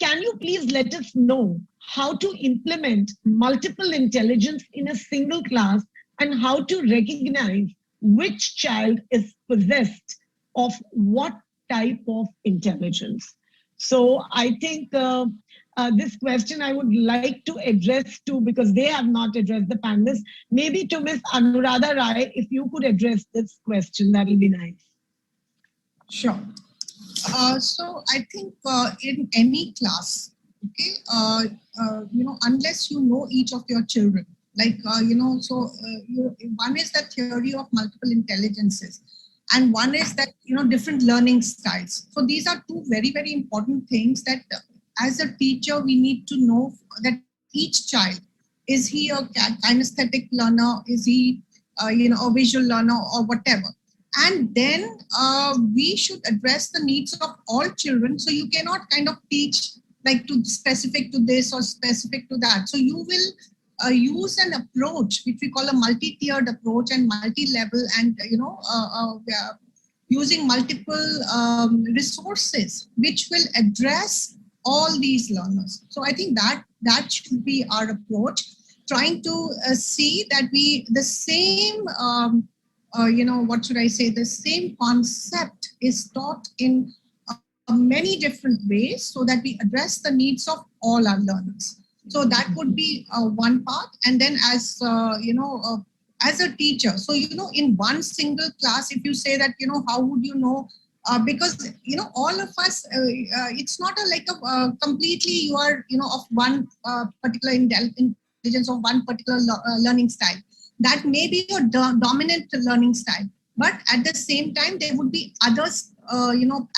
Can you please let us know how to implement multiple intelligence in a single class, and how to recognize which child is possessed of what type of intelligence? So I think this question I would like to address to, because they have not addressed the panelists, maybe to Ms. Anuradha Rai, if you could address this question, that will be nice. Sure. So I think in any class, okay, unless you know each of your children, like, one is the theory of multiple intelligences, and one is that, different learning styles. So these are two very, very important things that as a teacher, we need to know that each child, is he a kinesthetic learner? Is he, a visual learner or whatever? And then we should address the needs of all children. So you cannot kind of teach like to specific to this or specific to that. So you will use an approach which we call a multi-tiered approach and multi-level, and using multiple resources which will address all these learners. So I think that should be our approach, trying to see that the same what should I say, the same concept is taught in many different ways, so that we address the needs of all our learners. So that would be one part. And then as a teacher, so in one single class, if you say that, how would you know? Because all of us, it's not completely you are of one particular intelligence or one particular learning style. That may be your dominant learning style, but at the same time there would be others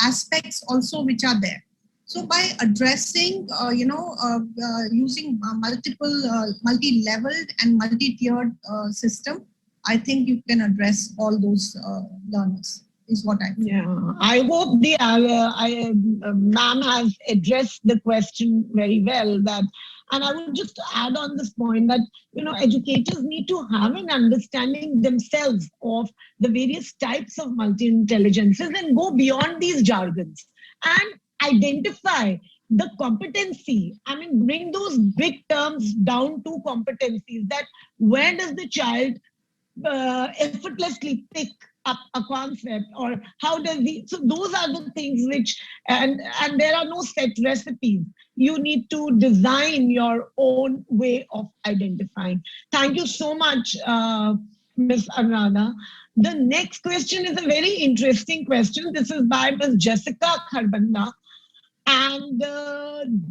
aspects also which are there. So by addressing using multiple multi-leveled and multi-tiered system, I think you can address all those learners, is what I feel. Yeah, I hope the ma'am has addressed the question very well. And I would just add on this point that, educators need to have an understanding themselves of the various types of multi-intelligences and go beyond these jargons and identify the competency. I mean, bring those big terms down to competencies, that where does the child effortlessly pick up a concept, or how does he, so those are the things which, and there are no set recipes. you need to design your own way of identifying. Thank you so much, Ms. Anuradha. The next question is a very interesting question. This is by Ms. Jessica Kharbanda. And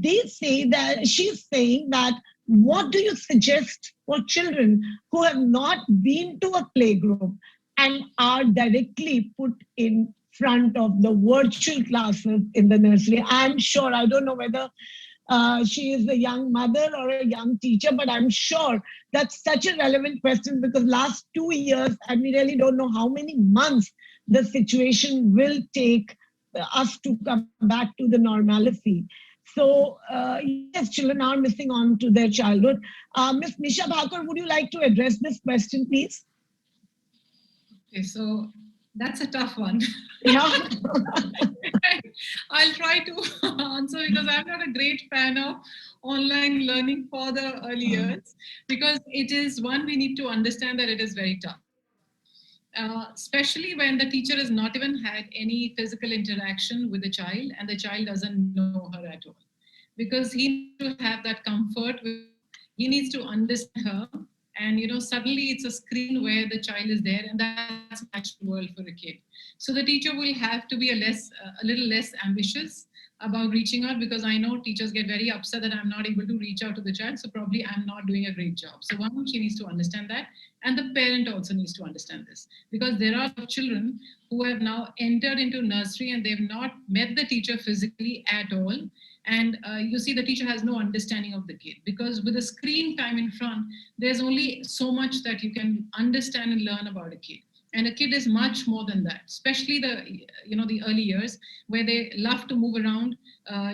they say that she's saying that what do you suggest for children who have not been to a playgroup and are directly put in front of the virtual classes in the nursery? I'm sure, I don't know whether she is a young mother or a young teacher, but I'm sure that's such a relevant question because last 2 years, and we really don't know how many months the situation will take us to come back to the normalcy. So yes, children are missing on to their childhood. Ms. Nisha Bhakur, would you like to address this question, please? Okay, so that's a tough one. Yeah. I'll try to answer because I'm not a great fan of online learning for the early years because it is one we need to understand that it is very tough. Especially when the teacher has not even had any physical interaction with the child and the child doesn't know her at all. Because he needs to have that comfort, he needs to understand her, and suddenly it's a screen where the child is there, and that's a natural world for a kid. So the teacher will have to be a little less ambitious about reaching out because I know teachers get very upset that I'm not able to reach out to the child, so probably I'm not doing a great job. So one, she needs to understand that, and the parent also needs to understand this because there are children who have now entered into nursery and they've not met the teacher physically at all, and you see the teacher has no understanding of the kid because with the screen time in front, there's only so much that you can understand and learn about a kid. And a kid is much more than that, especially the early years where they love to move around.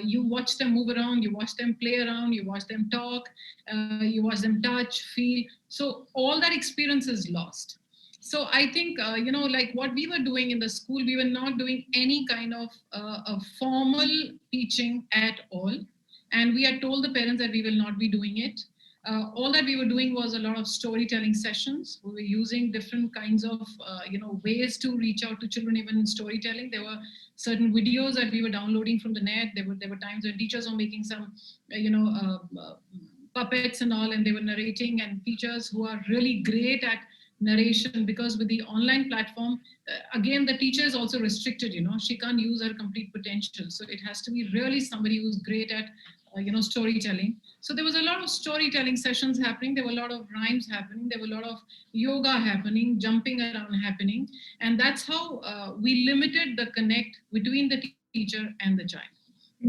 You watch them move around, you watch them play around, you watch them talk, you watch them touch, feel. So all that experience is lost. So I think, like what we were doing in the school, we were not doing any kind of formal teaching at all. And we had told the parents that we will not be doing it. All that we were doing was a lot of storytelling sessions. We were using different kinds of, ways to reach out to children, even in storytelling. There were certain videos that we were downloading from the net. There were times when teachers were making some, puppets and all, and they were narrating, and teachers who are really great at narration because with the online platform again the teacher is also restricted, she can't use her complete potential, so it has to be really somebody who's great at storytelling. So there was a lot of storytelling sessions happening, there were a lot of rhymes happening, there were a lot of yoga happening, jumping around happening, and that's how we limited the connect between the teacher and the child.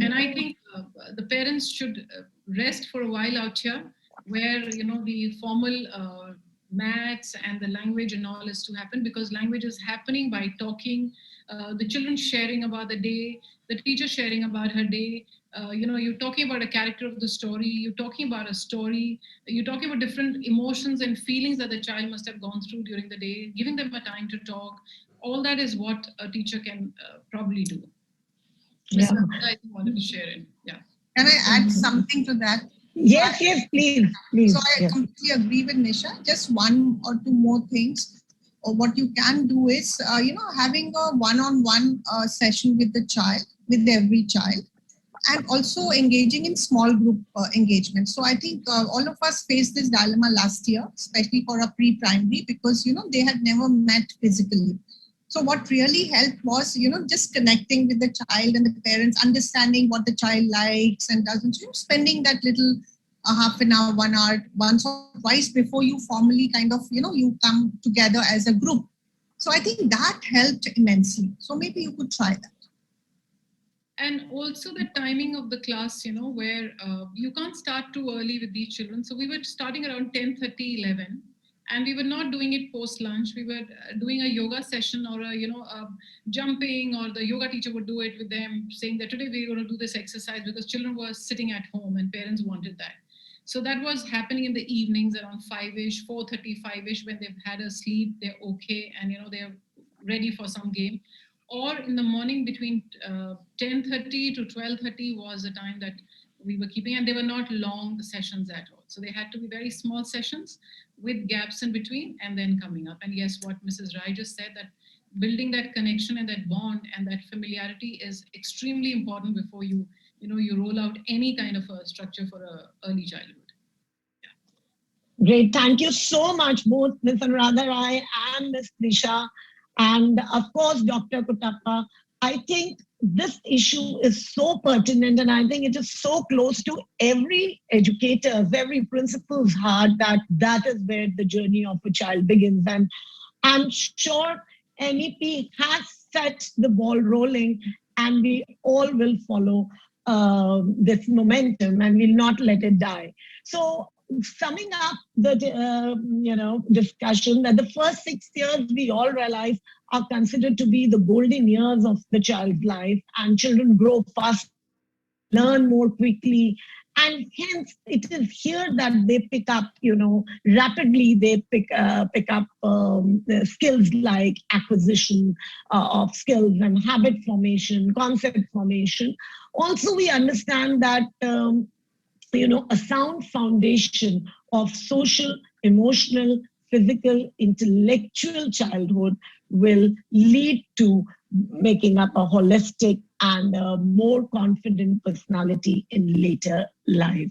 And I think the parents should rest for a while out here where the formal maths and the language and all is to happen because language is happening by talking, the children sharing about the day, the teacher sharing about her day. You're talking about a character of the story, you're talking about a story, you're talking about different emotions and feelings that the child must have gone through during the day, giving them a time to talk. All that is what a teacher can probably do. Yeah. So I wanted to share it. Yeah. Can I add something to that? Yes, please. So I completely agree with Nisha. Just one or two more things. Or what you can do is, having a one-on-one session with the child, with every child, and also engaging in small group engagement. So I think all of us faced this dilemma last year, especially for a pre-primary, because they had never met physically. So what really helped was, just connecting with the child and the parents, understanding what the child likes and doesn't, spending that little half an hour, 1 hour, once or twice before you formally kind of, you come together as a group. So I think that helped immensely. So maybe you could try that. And also the timing of the class, where you can't start too early with these children. So we were starting around 10:30, 11. And we were not doing it post lunch. We were doing a yoga session or a jumping, or the yoga teacher would do it with them, saying that today we're going to do this exercise because children were sitting at home and parents wanted that. So that was happening in the evenings around 5-ish, 4:30, 5-ish, when they've had a sleep, they're okay, and they're ready for some game. Or in the morning between 10:30 to 12:30 was the time that we were keeping, and they were not long sessions at all. So they had to be very small sessions with gaps in between and then coming up. And yes, what Mrs. Rai just said, that building that connection and that bond and that familiarity is extremely important before you you roll out any kind of a structure for early childhood. Great. Thank you so much, both Ms. Anuradha Rai and Ms. Nisha. And of course, Dr. Kutappa. I think this issue is so pertinent, and I think it is so close to every educator's, every principal's heart, that is where the journey of a child begins. And I'm sure NEP has set the ball rolling, and we all will follow this momentum and will not let it die. So, summing up the discussion, that the first 6 years we all realize are considered to be the golden years of the child's life, and children grow faster, learn more quickly, and hence it is here that they pick up, rapidly they pick up skills like acquisition of skills and habit formation, concept formation. Also, we understand that a sound foundation of social, emotional, physical, intellectual childhood will lead to making up a holistic and a more confident personality in later life.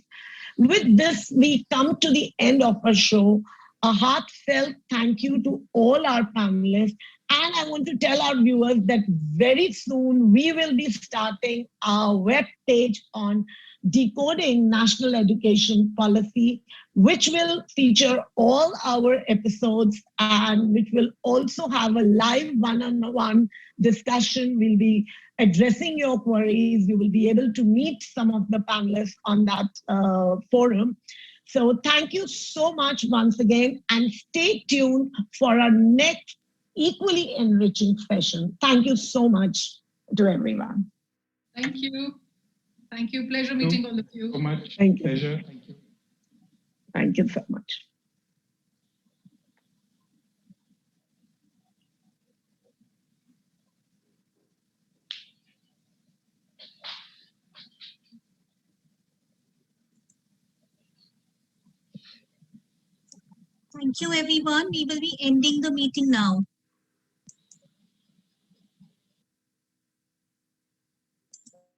With this, we come to the end of our show. A heartfelt thank you to all our panelists. And I want to tell our viewers that very soon we will be starting our web page on Decoding National Education Policy, which will feature all our episodes and which will also have a live one-on-one discussion. We'll be addressing your queries. You will be able to meet some of the panelists on that forum. So thank you so much once again, and stay tuned for our next equally enriching session. Thank you so much to everyone. Thank you. Thank you. Pleasure meeting all of you. So much. Thank you. Pleasure. Thank you. Thank you so much. Thank you, everyone. We will be ending the meeting now.